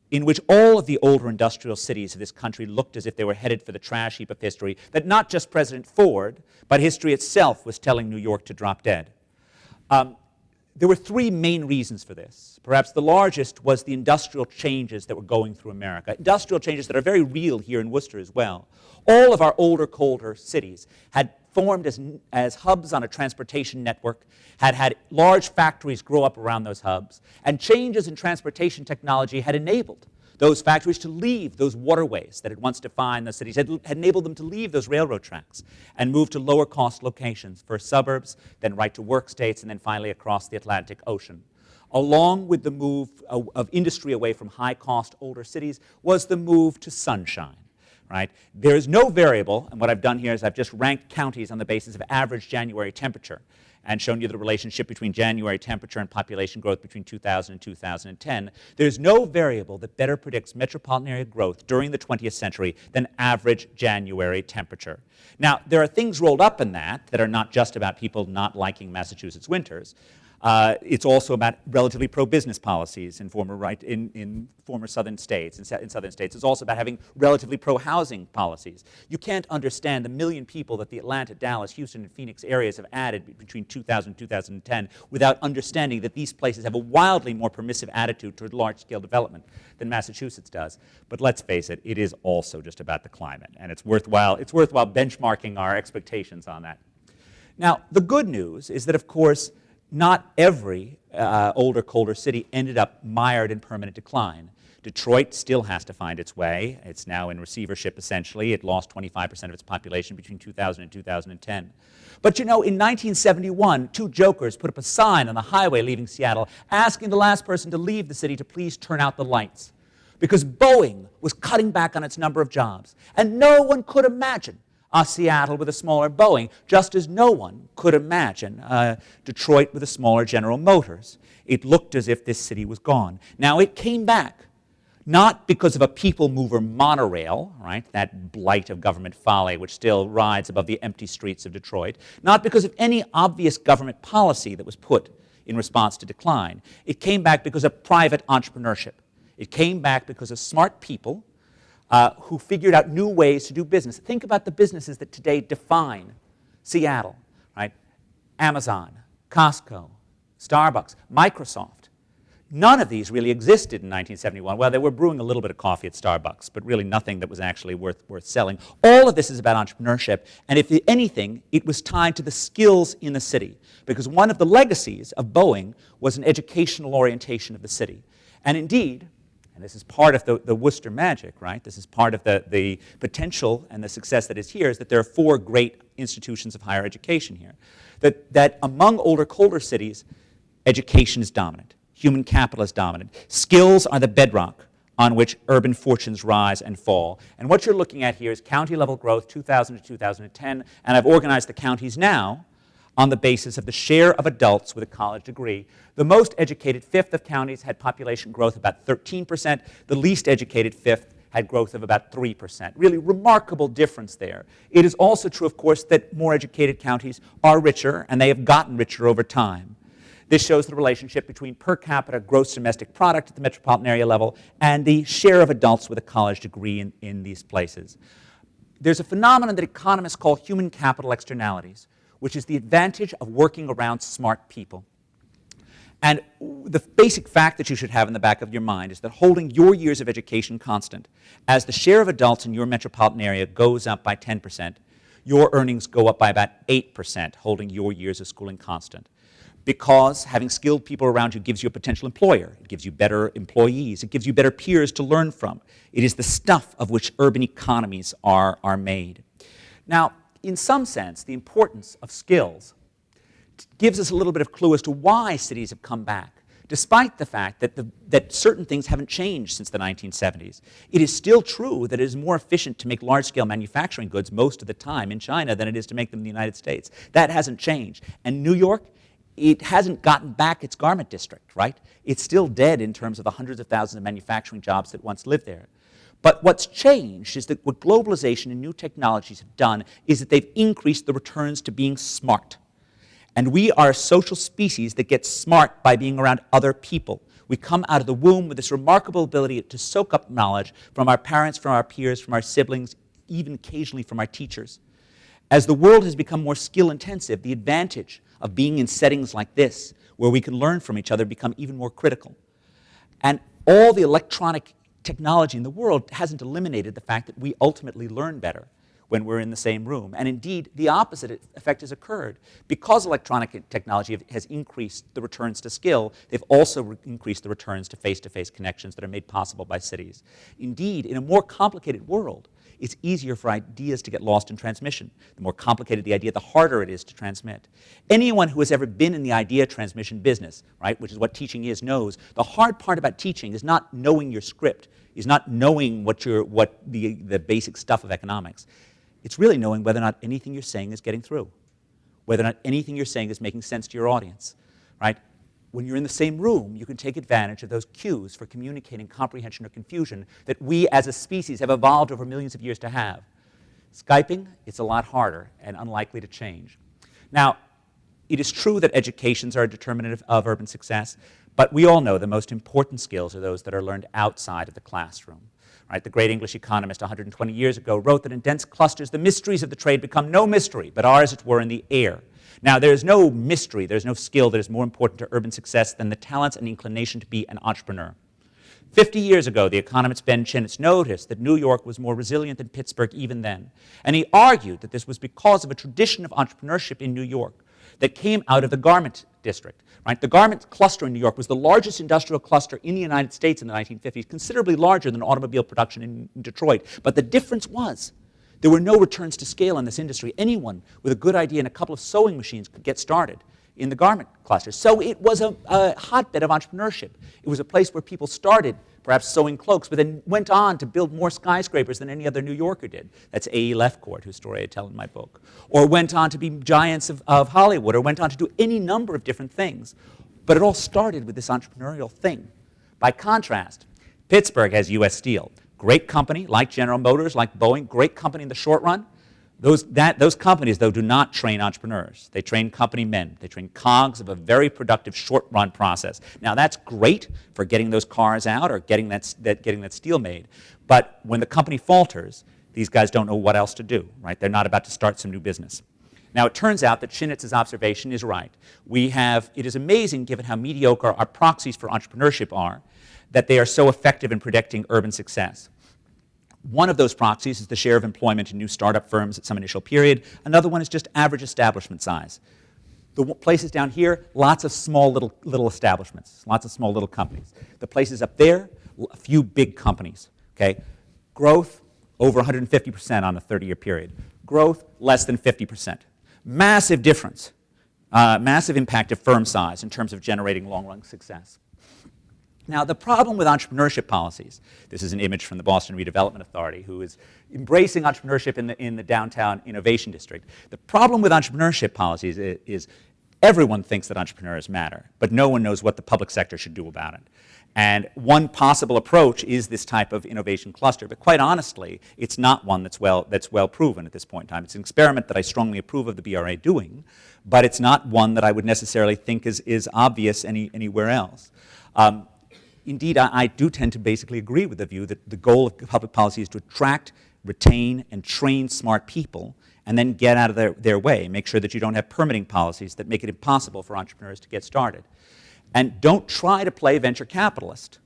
[SPEAKER 6] in which all of the older industrial cities of this country looked as if they were headed for the trash heap of history that not just President Ford, but history itself was telling New York to drop dead. There were 3 main reasons for this. Perhaps the largest was the industrial changes that were going through America, industrial changes that are very real here in Worcester as well. All of our older, colder cities had formed as hubs on a transportation network, had large factories grow up around those hubs, and changes in transportation technology had enabled those factories to leave those waterways that had once defined the cities, had enabled them to leave those railroad tracks and move to lower cost locations, first suburbs, then right to work states, and then finally across the Atlantic Ocean. Along with the move of industry away from high cost older cities was the move to sunshine. Right? There is no variable, and what I've done here is I've just ranked counties on the basis of average January temperature and shown you the relationship between January temperature and population growth between 2000 and 2010. There's no variable that better predicts metropolitan area growth during the 20th century than average January temperature. Now, there are things rolled up in that are not just about people not liking Massachusetts winters. It's also about relatively pro-business policies in former southern states. In southern states, it's also about having relatively pro-housing policies. You can't understand the 1 million people that the Atlanta, Dallas, Houston, and Phoenix areas have added between 2000 and 2010 without understanding that these places have a wildly more permissive attitude toward large-scale development than Massachusetts does. But let's face it, it is also just about the climate, and it's worthwhile benchmarking our expectations on that. Now, the good news is that, of course, not every older, colder city ended up mired in permanent decline. Detroit still has to find its way. It's now in receivership, essentially. It lost 25% of its population between 2000 and 2010. But you know, in 1971, 2 jokers put up a sign on the highway leaving Seattle asking the last person to leave the city to please turn out the lights, because Boeing was cutting back on its number of jobs. And no one could imagine Seattle with a smaller Boeing, just as no one could imagine Detroit with a smaller General Motors. It looked as if this city was gone. Now, it came back, not because of a people mover monorail, right, that blight of government folly which still rides above the empty streets of Detroit, not because of any obvious government policy that was put in response to decline. It came back because of private entrepreneurship. It came back because of smart people who figured out new ways to do business. Think about the businesses that today define Seattle, right? Amazon, Costco, Starbucks, Microsoft. None of these really existed in 1971. Well, they were brewing a little bit of coffee at Starbucks, but really nothing that was actually worth selling. All of this is about entrepreneurship, and if anything, it was tied to the skills in the city, because one of the legacies of Boeing was an educational orientation of the city. And indeed, and this is part of the Worcester magic, right? This is part of the potential and the success that is here, is that there are 4 great institutions of higher education here. That among older, colder cities, education is dominant. Human capital is dominant. Skills are the bedrock on which urban fortunes rise and fall. And what you're looking at here is county-level growth 2000 to 2010, and I've organized the counties now on the basis of the share of adults with a college degree. The most educated fifth of counties had population growth about 13%. The least educated fifth had growth of about 3%. Really remarkable difference there. It is also true, of course, that more educated counties are richer, and they have gotten richer over time. This shows the relationship between per capita gross domestic product at the metropolitan area level and the share of adults with a college degree in these places. There's a phenomenon that economists call human capital externalities, which is the advantage of working around smart people. And the basic fact that you should have in the back of your mind is that holding your years of education constant, as the share of adults in your metropolitan area goes up by 10%, your earnings go up by about 8%, holding your years of schooling constant. Because having skilled people around you gives you a potential employer. It gives you better employees. It gives you better peers to learn from. It is the stuff of which urban economies are made. Now, in some sense, the importance of skills gives us a little bit of clue as to why cities have come back, despite the fact that certain things haven't changed since the 1970s. It is still true that it is more efficient to make large-scale manufacturing goods most of the time in China than it is to make them in the United States. That hasn't changed. And New York, it hasn't gotten back its garment district, right? It's still dead in terms of the hundreds of thousands of manufacturing jobs that once lived there. But what's changed is that what globalization and new technologies have done is that they've increased the returns to being smart. And we are a social species that gets smart by being around other people. We come out of the womb with this remarkable ability to soak up knowledge from our parents, from our peers, from our siblings, even occasionally from our teachers. As the world has become more skill-intensive, the advantage of being in settings like this, where we can learn from each other, become even more critical. And all the electronic technology in the world hasn't eliminated the fact that we ultimately learn better when we're in the same room. And indeed, the opposite effect has occurred. Because electronic technology has increased the returns to skill, they've also increased the returns to face-to-face connections that are made possible by cities. Indeed, in a more complicated world, it's easier for ideas to get lost in transmission. The more complicated the idea, the harder it is to transmit. Anyone who has ever been in the idea transmission business, right, which is what teaching is, knows the hard part about teaching is not knowing your script, is not knowing what the basic stuff of economics. It's really knowing whether or not anything you're saying is getting through, whether or not anything you're saying is making sense to your audience, right? When you're in the same room, you can take advantage of those cues for communicating comprehension or confusion that we as a species have evolved over millions of years to have. Skyping, it's a lot harder and unlikely to change. Now, it is true that educations are a determinant of urban success, but we all know the most important skills are those that are learned outside of the classroom. Right? The great English economist 120 years ago wrote that in dense clusters, the mysteries of the trade become no mystery, but are, as it were, in the air. Now, there's no mystery, there's no skill that is more important to urban success than the talents and inclination to be an entrepreneur. 50 years ago, the economist Ben Chinitz noticed that New York was more resilient than Pittsburgh even then. And he argued that this was because of a tradition of entrepreneurship in New York that came out of the garment district. Right? The garment cluster in New York was the largest industrial cluster in the United States in the 1950s, considerably larger than automobile production in Detroit. But the difference was there were no returns to scale in this industry. Anyone with a good idea and a couple of sewing machines could get started in the garment cluster. So it was a hotbed of entrepreneurship. It was a place where people started perhaps sewing cloaks, but then went on to build more skyscrapers than any other New Yorker did. That's A.E. Lefcourt, whose story I tell in my book. Or went on to be giants of Hollywood, or went on to do any number of different things. But it all started with this entrepreneurial thing. By contrast, Pittsburgh has U.S. Steel. Great company, like General Motors, like Boeing, great company in the short run. Those companies, though, do not train entrepreneurs. They train company men. They train cogs of a very productive short-run process. Now, that's great for getting those cars out or getting that steel made. But when the company falters, these guys don't know what else to do, right? They're not about to start some new business. Now, it turns out that Chinitz's observation is right. It is amazing, given how mediocre our proxies for entrepreneurship are, that they are so effective in predicting urban success. One of those proxies is the share of employment in new startup firms at some initial period. Another one is just average establishment size. The places down here, lots of small little establishments, lots of small little companies. The places up there, a few big companies. Okay? Growth, over 150% on the 30-year period. Growth, less than 50%. Massive difference, massive impact of firm size in terms of generating long-run success. Now, the problem with entrepreneurship policies, this is an image from the Boston Redevelopment Authority, who is embracing entrepreneurship in the downtown innovation district. The problem with entrepreneurship policies is Everyone thinks that entrepreneurs matter, but no one knows what the public sector should do about it. And one possible approach is this type of innovation cluster, but quite honestly, it's not one that's well proven at this point in time. It's an experiment that I strongly approve of the BRA doing, but it's not one that I would necessarily think is obvious anywhere else. Indeed, I do tend to basically agree with the view that the goal of public policy is to attract, retain, and train smart people, and then get out of their way. Make sure that you don't have permitting policies that make it impossible for entrepreneurs to get started. And don't try to play venture capitalist.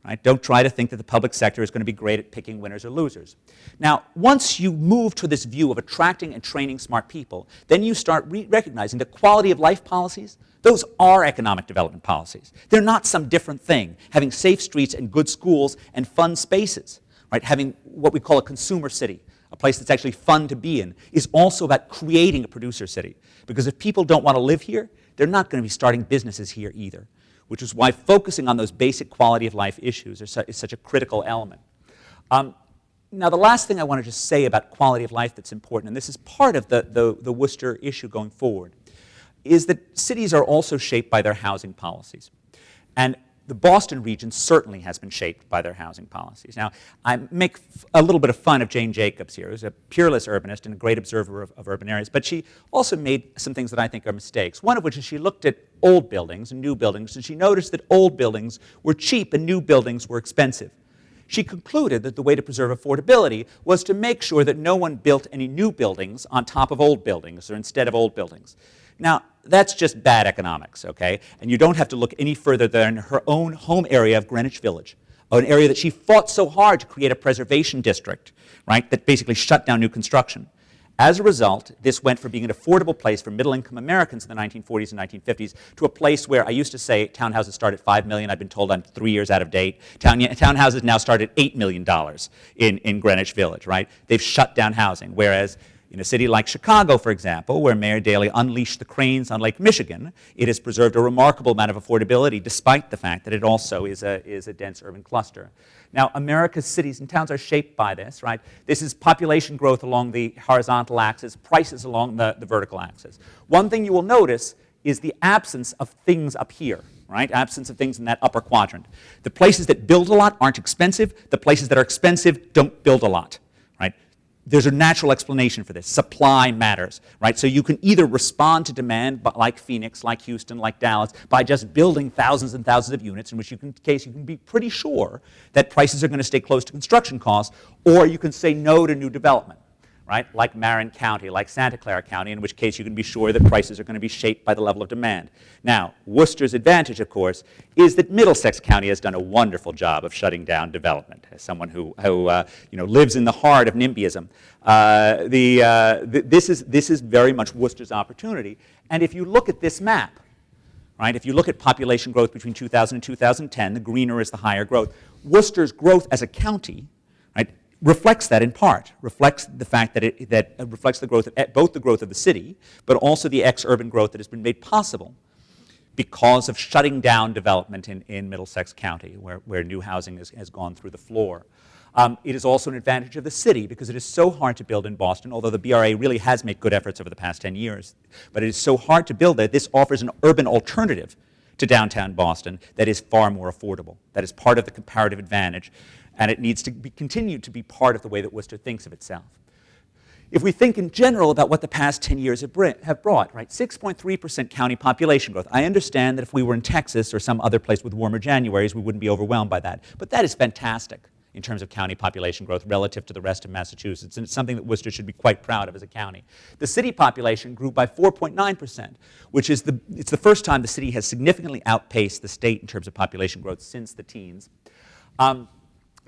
[SPEAKER 6] Right? Don't try to think that the public sector is going to be great at picking winners or losers. Now, once you move to this view of attracting and training smart people, then you start recognizing that quality of life policies, those are economic development policies. They're not some different thing. Having safe streets and good schools and fun spaces, right? Having what we call a consumer city, a place that's actually fun to be in, is also about creating a producer city. Because if people don't want to live here, they're not going to be starting businesses here either, which is why focusing on those basic quality of life issues is such a critical element. Now, the last thing I want to just say about quality of life that's important, and this is part of the Worcester issue going forward, is that cities are also shaped by their housing policies. And the Boston region certainly has been shaped by their housing policies. Now, I make a little bit of fun of Jane Jacobs here, who's a peerless urbanist and a great observer of urban areas, but she also made some things that I think are mistakes, one of which is she looked at old buildings and new buildings, and she noticed that old buildings were cheap and new buildings were expensive. She concluded that the way to preserve affordability was to make sure that no one built any new buildings on top of old buildings or instead of old buildings. Now, that's just bad economics, okay? And you don't have to look any further than her own home area of Greenwich Village, an area that she fought so hard to create a preservation district, right, that basically shut down new construction. As a result, this went from being an affordable place for middle-income Americans in the 1940s and 1950s to a place where I used to say townhouses start at $5 million. I've been told I'm 3 years out of date. Townhouses now start at $8 million in Greenwich Village, right? They've shut down housing, whereas in a city like Chicago, for example, where Mayor Daley unleashed the cranes on Lake Michigan, it has preserved a remarkable amount of affordability despite the fact that it also is a dense urban cluster. Now, America's cities and towns are shaped by this, right? This is population growth along the horizontal axis, prices along the vertical axis. One thing you will notice is the absence of things up here, right? Absence of things in that upper quadrant. The places that build a lot aren't expensive. The places that are expensive don't build a lot, right? There's a natural explanation for this. Supply matters, right? So you can either respond to demand, like Phoenix, like Houston, like Dallas, by just building thousands and thousands of units, in which case you can be pretty sure that prices are going to stay close to construction costs, or you can say no to new development, right? Like Marin County, like Santa Clara County, in which case you can be sure that prices are going to be shaped by the level of demand. Now, Worcester's advantage, of course, is that Middlesex County has done a wonderful job of shutting down development. As someone who lives in the heart of NIMBYism, this is very much Worcester's opportunity. And if you look at this map, right, if you look at population growth between 2000 and 2010, the greener is the higher growth. Worcester's growth as a county, right, reflects that in part, reflects the fact that it reflects the growth of both the growth of the city, but also the ex-urban growth that has been made possible because of shutting down development in Middlesex County, where new housing has gone through the floor. It is also an advantage of the city because it is so hard to build in Boston, although the BRA really has made good efforts over the past 10 years. But it is so hard to build that this offers an urban alternative to downtown Boston that is far more affordable. That is part of the comparative advantage. And it needs to continue to be part of the way that Worcester thinks of itself. If we think in general about what the past 10 years have brought, right, 6.3% county population growth. I understand that if we were in Texas or some other place with warmer Januaries, we wouldn't be overwhelmed by that. But that is fantastic in terms of county population growth relative to the rest of Massachusetts, and it's something that Worcester should be quite proud of as a county. The city population grew by 4.9%, which is it's the first time the city has significantly outpaced the state in terms of population growth since the teens.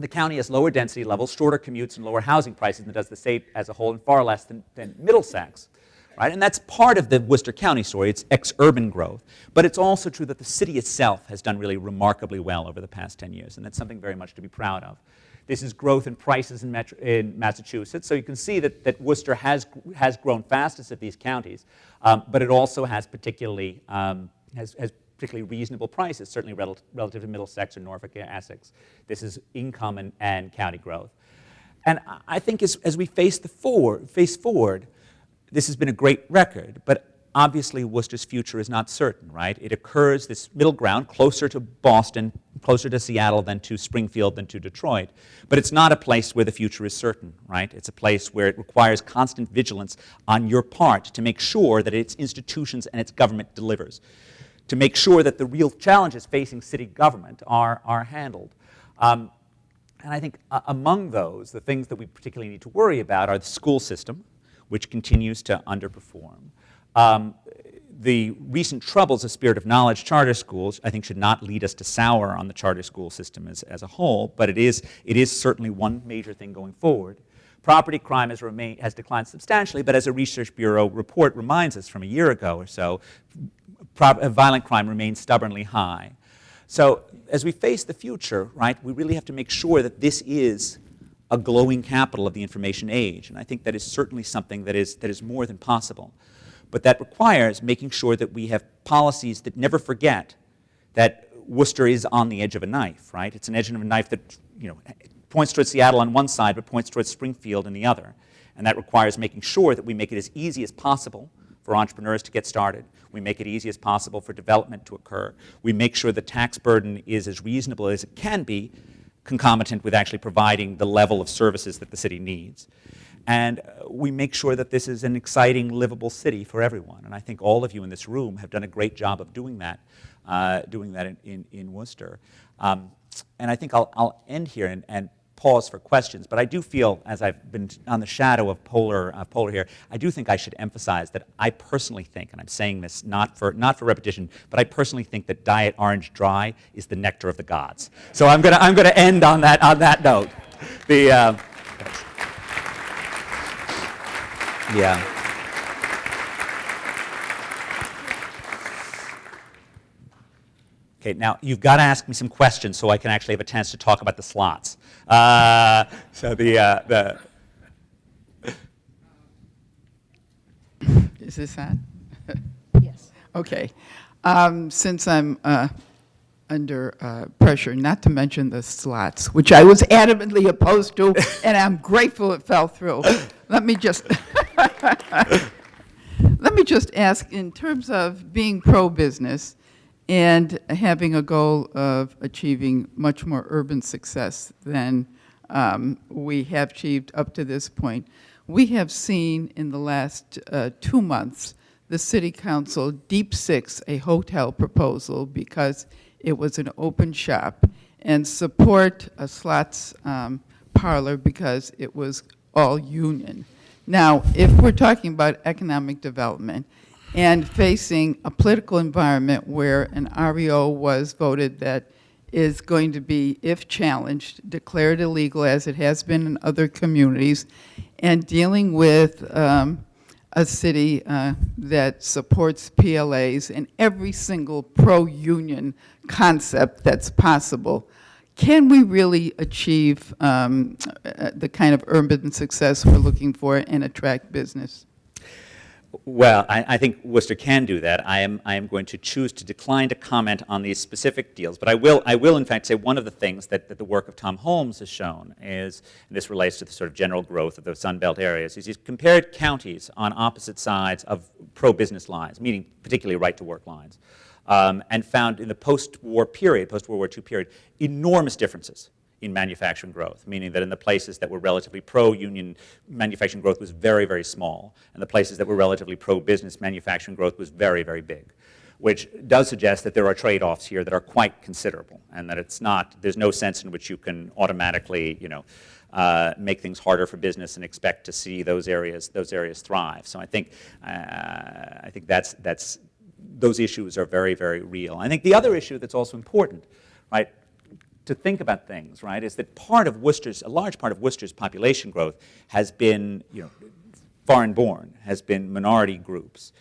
[SPEAKER 6] The county has lower density levels, shorter commutes, and lower housing prices than does the state as a whole, and far less than Middlesex. Right? And that's part of the Worcester County story. It's ex-urban growth. But it's also true that the city itself has done really remarkably well over the past 10 years, and that's something very much to be proud of. This is growth in prices in Massachusetts. So you can see that Worcester has grown fastest of these counties, but it also has particularly reasonable prices, certainly relative to Middlesex or Norfolk or Essex. This is income and county growth. And I think as we face forward, this has been a great record, but obviously Worcester's future is not certain, right? It occurs, this middle ground, closer to Boston, closer to Seattle than to Springfield than to Detroit. But it's not a place where the future is certain, right? It's a place where it requires constant vigilance on your part to make sure that its institutions and its government delivers, to make sure that the real challenges facing city government are handled. And I think among those, the things that we particularly need to worry about are the school system, which continues to underperform. The recent troubles of Spirit of Knowledge charter schools, I think, should not lead us to sour on the charter school system as a whole, but it is certainly one major thing going forward. Property crime has declined substantially, but as a Research Bureau report reminds us from a year ago or so, violent crime remains stubbornly high. So as we face the future, right, we really have to make sure that this is a glowing capital of the information age, and I think that is certainly something that is more than possible. But that requires making sure that we have policies that never forget that Worcester is on the edge of a knife, right? It's an edge of a knife that, you know, points towards Seattle on one side, but points towards Springfield on the other. And that requires making sure that we make it as easy as possible for entrepreneurs to get started. We make it easy as possible for development to occur. We make sure the tax burden is as reasonable as it can be, concomitant with actually providing the level of services that the city needs. And we make sure that this is an exciting, livable city for everyone. And I think all of you in this room have done a great job of doing that in Worcester. And I think I'll end here and pause for questions. But I do feel, as I've been on the shadow of Polar here, I do think I should emphasize that I personally think, and I'm saying this not for repetition, but I personally think that Diet Orange Dry is the nectar of the gods. So I'm gonna end on that note. Yeah. Okay, now you've got to ask me some questions so I can actually have a chance to talk about the slots.
[SPEAKER 7] Is this on?
[SPEAKER 5] Yes.
[SPEAKER 7] Okay. Since I'm under pressure, not to mention the slots, which I was adamantly opposed to, and I'm grateful it fell through. Let me just ask, in terms of being pro-business and having a goal of achieving much more urban success than we have achieved up to this point, we have seen in the last 2 months the City Council deep six a hotel proposal because it was an open shop, and support a slots parlor because it was all union. Now, if we're talking about economic development and facing a political environment where an REO was voted that is going to be, if challenged, declared illegal as it has been in other communities, and dealing with a city that supports PLAs and every single pro-union concept that's possible, can we really achieve the kind of urban success we're looking for and attract business?
[SPEAKER 6] Well, I think Worcester can do that. I am going to choose to decline to comment on these specific deals, but I will in fact say one of the things that the work of Tom Holmes has shown is, and this relates to the sort of general growth of the Sun Belt areas, is he's compared counties on opposite sides of pro-business lines, meaning particularly right-to-work lines, and found in the post-war War II period, enormous differences in manufacturing growth, meaning that in the places that were relatively pro-union, manufacturing growth was very, very small, and the places that were relatively pro-business, manufacturing growth was very, very big, which does suggest that there are trade-offs here that are quite considerable, and that there's no sense in which you can automatically, make things harder for business and expect to see those areas thrive. So I think those issues are very, very real. I think the other issue that's also important, right, to think about things, right, is that a large part of Worcester's population growth has been, foreign-born, has been minority groups.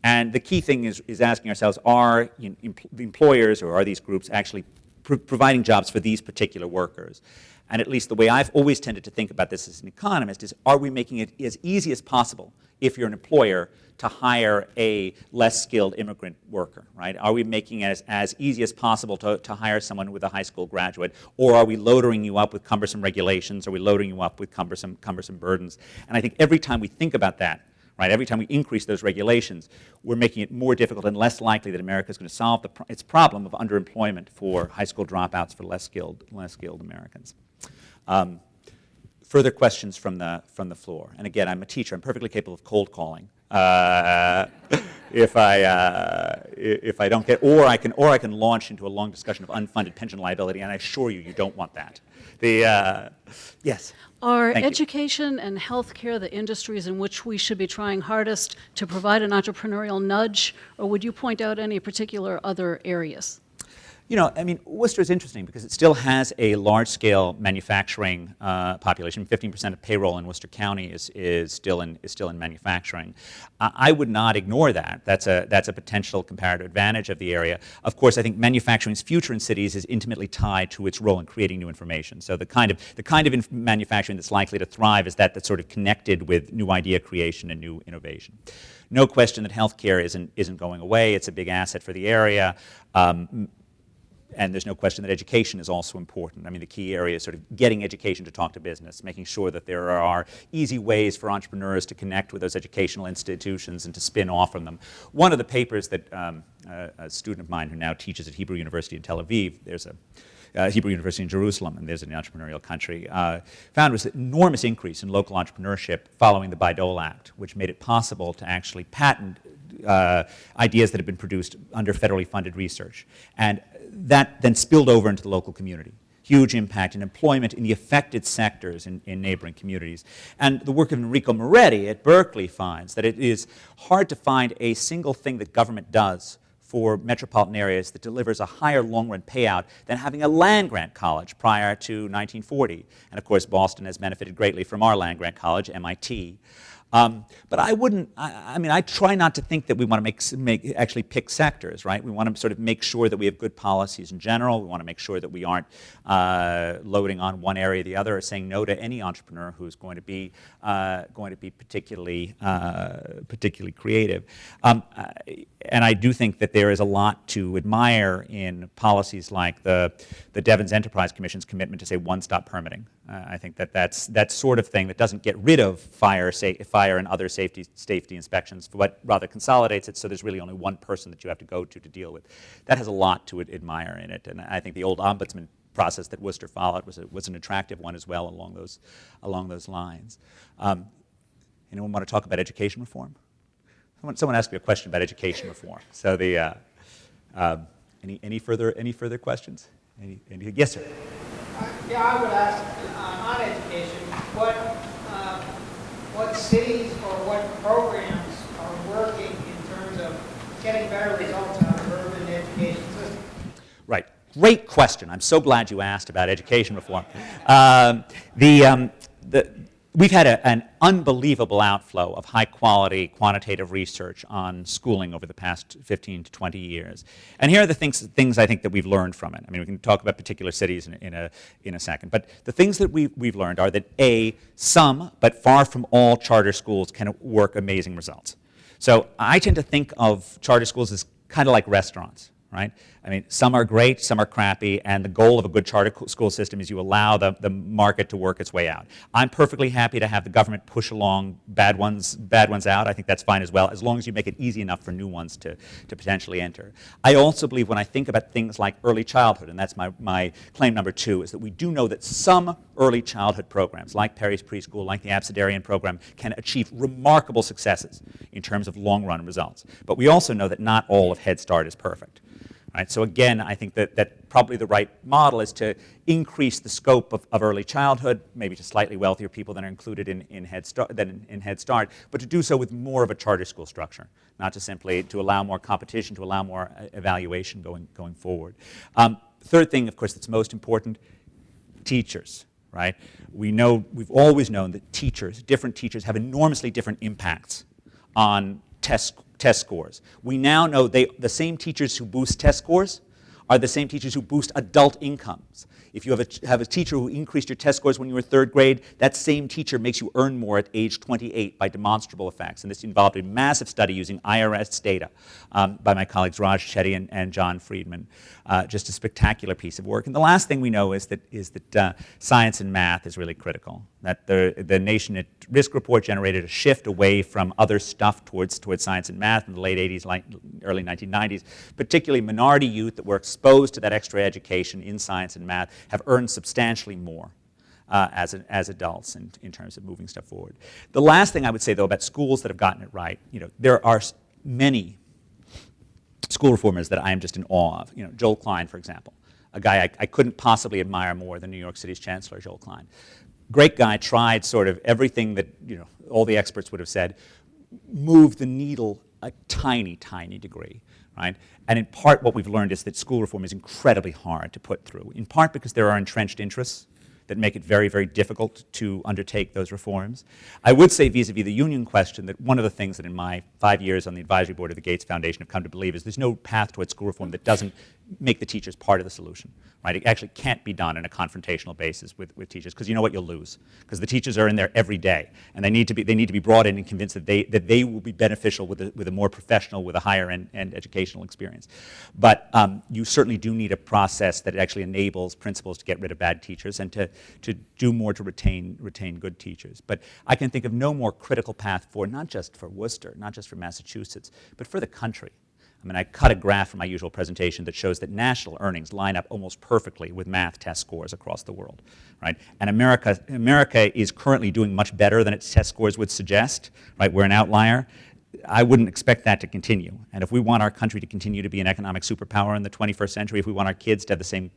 [SPEAKER 6] And the key thing is asking ourselves, are the employers or are these groups actually providing jobs for these particular workers? And at least the way I've always tended to think about this as an economist is, are we making it as easy as possible, if you're an employer, to hire a less skilled immigrant worker, right? Are we making it as easy as possible to hire someone with a high school graduate? Or are we loading you up with cumbersome regulations? Are we loading you up with cumbersome burdens? And I think every time we think about that, right? Every time we increase those regulations, we're making it more difficult and less likely that America is going to solve its problem of underemployment for high school dropouts for less skilled Americans. Further questions from the floor. And again, I'm a teacher. I'm perfectly capable of cold calling. If I don't get, or I can launch into a long discussion of unfunded pension liability, and I assure you, you don't want that. Yes.
[SPEAKER 8] Are
[SPEAKER 6] Thank you.
[SPEAKER 8] education and healthcare the industries in which we should be trying hardest to provide an entrepreneurial nudge, or would you point out any particular other areas?
[SPEAKER 6] You know, I mean, Worcester is interesting because it still has a large-scale manufacturing population. 15% of payroll in Worcester County is still in manufacturing. I would not ignore that. That's a potential comparative advantage of the area. Of course, I think manufacturing's future in cities is intimately tied to its role in creating new information. So the kind of manufacturing that's likely to thrive is that's sort of connected with new idea creation and new innovation. No question that healthcare isn't going away. It's a big asset for the area. And there's no question that education is also important. I mean, the key area is sort of getting education to talk to business, making sure that there are easy ways for entrepreneurs to connect with those educational institutions and to spin off from them. One of the papers that a student of mine who now teaches at Hebrew University in Tel Aviv, there's a Hebrew University in Jerusalem, and there's an entrepreneurial country, found was an enormous increase in local entrepreneurship following the Bayh-Dole Act, which made it possible to actually patent ideas that had been produced under federally funded research. And that then spilled over into the local community. Huge impact in employment in the affected sectors in neighboring communities. And the work of Enrico Moretti at Berkeley finds that it is hard to find a single thing that government does for metropolitan areas that delivers a higher long-run payout than having a land-grant college prior to 1940. And of course, Boston has benefited greatly from our land-grant college, MIT. But I wouldn't, I mean, I try not to think that we want to actually pick sectors, right? We want to sort of make sure that we have good policies in general. We want to make sure that we aren't loading on one area or the other or saying no to any entrepreneur who's going to be particularly creative. And I do think that there is a lot to admire in policies like the Devon's Enterprise Commission's commitment to say one-stop permitting. I think that's sort of thing that doesn't get rid of fire and other safety inspections, but rather consolidates it so there's really only one person that you have to go to deal with. That has a lot to admire in it, and I think the old ombudsman process that Worcester followed was an attractive one as well along those lines. Anyone want to talk about education reform? Someone asked me a question about education reform. So any further questions? Yes, sir.
[SPEAKER 9] Yeah, I would ask on education, what cities or what programs are working in terms of getting better results out of urban education systems?
[SPEAKER 6] Right. Great question. I'm so glad you asked about education reform. We've had an unbelievable outflow of high-quality quantitative research on schooling over the past 15 to 20 years. And here are the things I think that we've learned from it. I mean, we can talk about particular cities in a second. But the things that we've learned are that, A, some, but far from all charter schools can work amazing results. So I tend to think of charter schools as kind of like restaurants, right? I mean, some are great, some are crappy, and the goal of a good charter school system is you allow the market to work its way out. I'm perfectly happy to have the government push along bad ones out. I think that's fine as well, as long as you make it easy enough for new ones to potentially enter. I also believe when I think about things like early childhood, and that's my claim number 2, is that we do know that some early childhood programs, like Perry's Preschool, like the Abecedarian program, can achieve remarkable successes in terms of long-run results. But we also know that not all of Head Start is perfect. Right? So again, I think that probably the right model is to increase the scope of early childhood, maybe to slightly wealthier people than are included in Head Start, but to do so with more of a charter school structure, not to simply to allow more competition, to allow more evaluation going forward. Third thing, of course, that's most important, teachers. Right? We've always known that different teachers have enormously different impacts on test scores. We now know the same teachers who boost test scores are the same teachers who boost adult incomes. If you have a teacher who increased your test scores when you were third grade, that same teacher makes you earn more at age 28 by demonstrable effects. And this involved a massive study using IRS data by my colleagues Raj Chetty and John Friedman. Just a spectacular piece of work. And the last thing we know is that science and math is really critical. That the Nation at Risk report generated a shift away from other stuff towards science and math in the late 80s, early 1990s. Particularly minority youth that were exposed to that extra education in science and math have earned substantially more as adults in terms of moving stuff forward. The last thing I would say, though, about schools that have gotten it right, there are many school reformers that I am just in awe of. Joel Klein, for example, a guy I couldn't possibly admire more than New York City's Chancellor, Joel Klein. Great guy, tried sort of everything that all the experts would have said, moved the needle a tiny, tiny degree, right? And in part what we've learned is that school reform is incredibly hard to put through, in part because there are entrenched interests that make it very, very difficult to undertake those reforms. I would say vis-a-vis the union question that one of the things that in my 5 years on the advisory board of the Gates Foundation have come to believe is there's no path towards school reform that doesn't make the teachers part of the solution, right? It actually can't be done on a confrontational basis with teachers, because you know what, you'll lose, because the teachers are in there every day, and they need to be brought in and convinced that they will be beneficial with a more professional, with a higher end educational experience. But you certainly do need a process that actually enables principals to get rid of bad teachers and to do more to retain good teachers. But I can think of no more critical path for, not just for Worcester, not just for Massachusetts, but for the country. I mean, I cut a graph from my usual presentation that shows that national earnings line up almost perfectly with math test scores across the world, right? And America is currently doing much better than its test scores would suggest, right? We're an outlier. I wouldn't expect that to continue. And if we want our country to continue to be an economic superpower in the 21st century, if we want our kids to have the same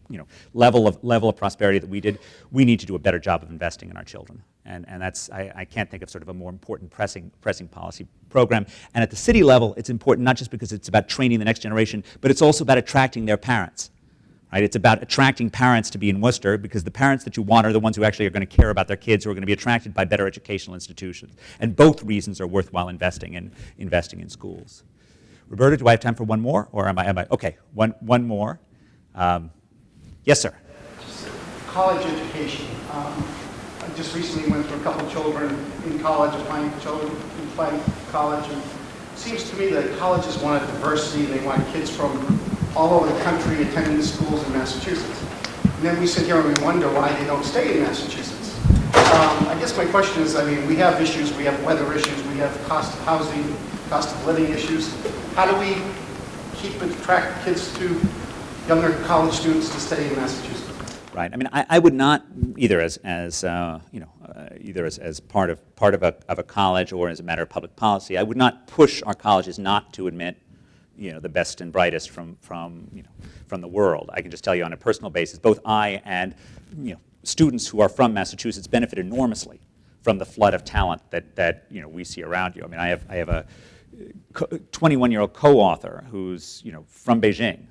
[SPEAKER 6] level of prosperity that we did, we need to do a better job of investing in our children. And that's, I can't think of sort of a more important pressing policy program. And at the city level, it's important not just because it's about training the next generation, but it's also about attracting their parents. Right? It's about attracting parents to be in Worcester, because the parents that you want are the ones who actually are going to care about their kids, who are going to be attracted by better educational institutions. And both reasons are worthwhile investing in schools. Roberta, do I have time for one more, or am I? Okay, one more. Yes, sir.
[SPEAKER 10] College education. I just recently went through a couple children in college, applying college, and it seems to me that colleges want a diversity. They want kids from all over the country attending the schools in Massachusetts. And then we sit here and we wonder why they don't stay in Massachusetts. I guess my question is, I mean, we have issues, we have weather issues, we have cost of housing, cost of living issues. How do we attract kids to younger college students to stay in Massachusetts?
[SPEAKER 6] Right. I mean, I would not either as part of a college or as a matter of public policy. I would not push our colleges not to admit the best and brightest from the world. I can just tell you on a personal basis, both I and students who are from Massachusetts benefit enormously from the flood of talent that we see around you. I mean, I have a 21-year-old co-author who's from Beijing,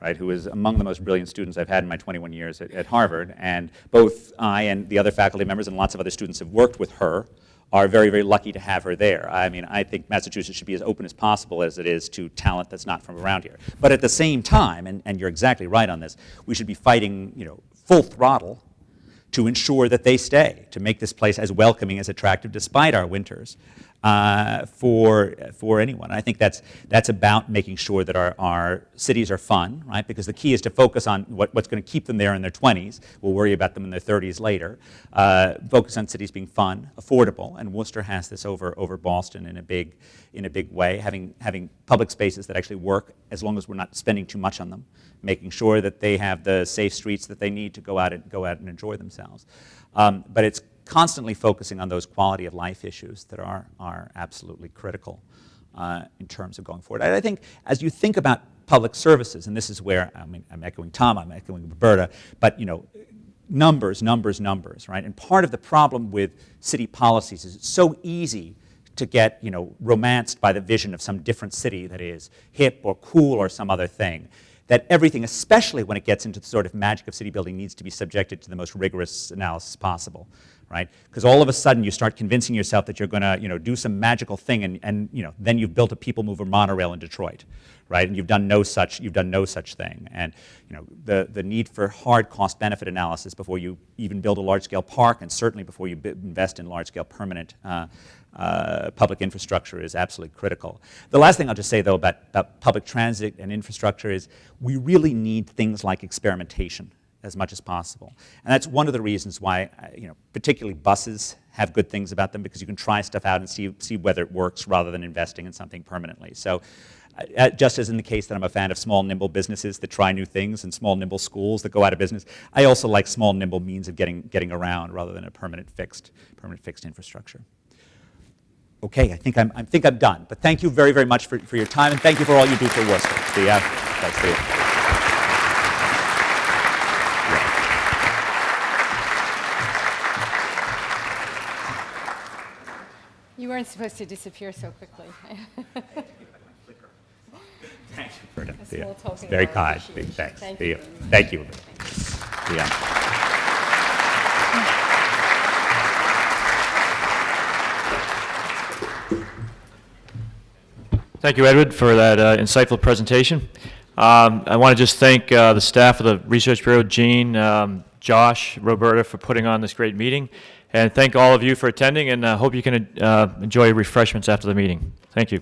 [SPEAKER 6] right, who is among the most brilliant students I've had in my 21 years at Harvard, and both I and the other faculty members and lots of other students have worked with her, are very, very lucky to have her there. I mean, I think Massachusetts should be as open as possible as it is to talent that's not from around here. But at the same time, and you're exactly right on this, we should be fighting, full throttle to ensure that they stay, to make this place as welcoming, as attractive, despite our winters, for anyone. I think that's about making sure that our cities are fun, right? Because the key is to focus on what's going to keep them there in their 20s. We'll worry about them in their 30s later. Focus on cities being fun, affordable, and Worcester has this over Boston in a big way. Having public spaces that actually work, as long as we're not spending too much on them. Making sure that they have the safe streets that they need to go out and enjoy themselves. But it's constantly focusing on those quality of life issues that are absolutely critical in terms of going forward. I think as you think about public services, and this is where, I mean, I'm echoing Tom, I'm echoing Roberta, but numbers, right? And part of the problem with city policies is it's so easy to get romanced by the vision of some different city that is hip or cool or some other thing. That everything, especially when it gets into the sort of magic of city building, needs to be subjected to the most rigorous analysis possible, right? Because all of a sudden you start convincing yourself that you're going to, do some magical thing, and then you've built a people mover monorail in Detroit, right? And you've done no such thing. And the need for hard cost-benefit analysis before you even build a large-scale park, and certainly before you invest in large-scale permanent public infrastructure is absolutely critical. The last thing I'll just say, though, about public transit and infrastructure is we really need things like experimentation as much as possible. And that's one of the reasons why, particularly buses have good things about them, because you can try stuff out and see whether it works rather than investing in something permanently. So just as in the case that I'm a fan of small, nimble businesses that try new things and small, nimble schools that go out of business, I also like small, nimble means of getting around rather than a permanent fixed infrastructure. Okay, I think I'm done. But thank you very, very much for your time, and thank you for all you do for Worcester.
[SPEAKER 5] You weren't supposed to disappear so quickly.
[SPEAKER 6] Thank you for that.
[SPEAKER 5] A small token of
[SPEAKER 6] Very
[SPEAKER 5] our
[SPEAKER 6] kind.
[SPEAKER 5] appreciation.
[SPEAKER 6] Big thanks.
[SPEAKER 5] Thank you.
[SPEAKER 6] Thank you.
[SPEAKER 1] Thank you, Edward, for that insightful presentation. I want to just thank the staff of the Research Bureau, Jean, Josh, Roberta, for putting on this great meeting, and thank all of you for attending, and hope you can enjoy refreshments after the meeting. Thank you.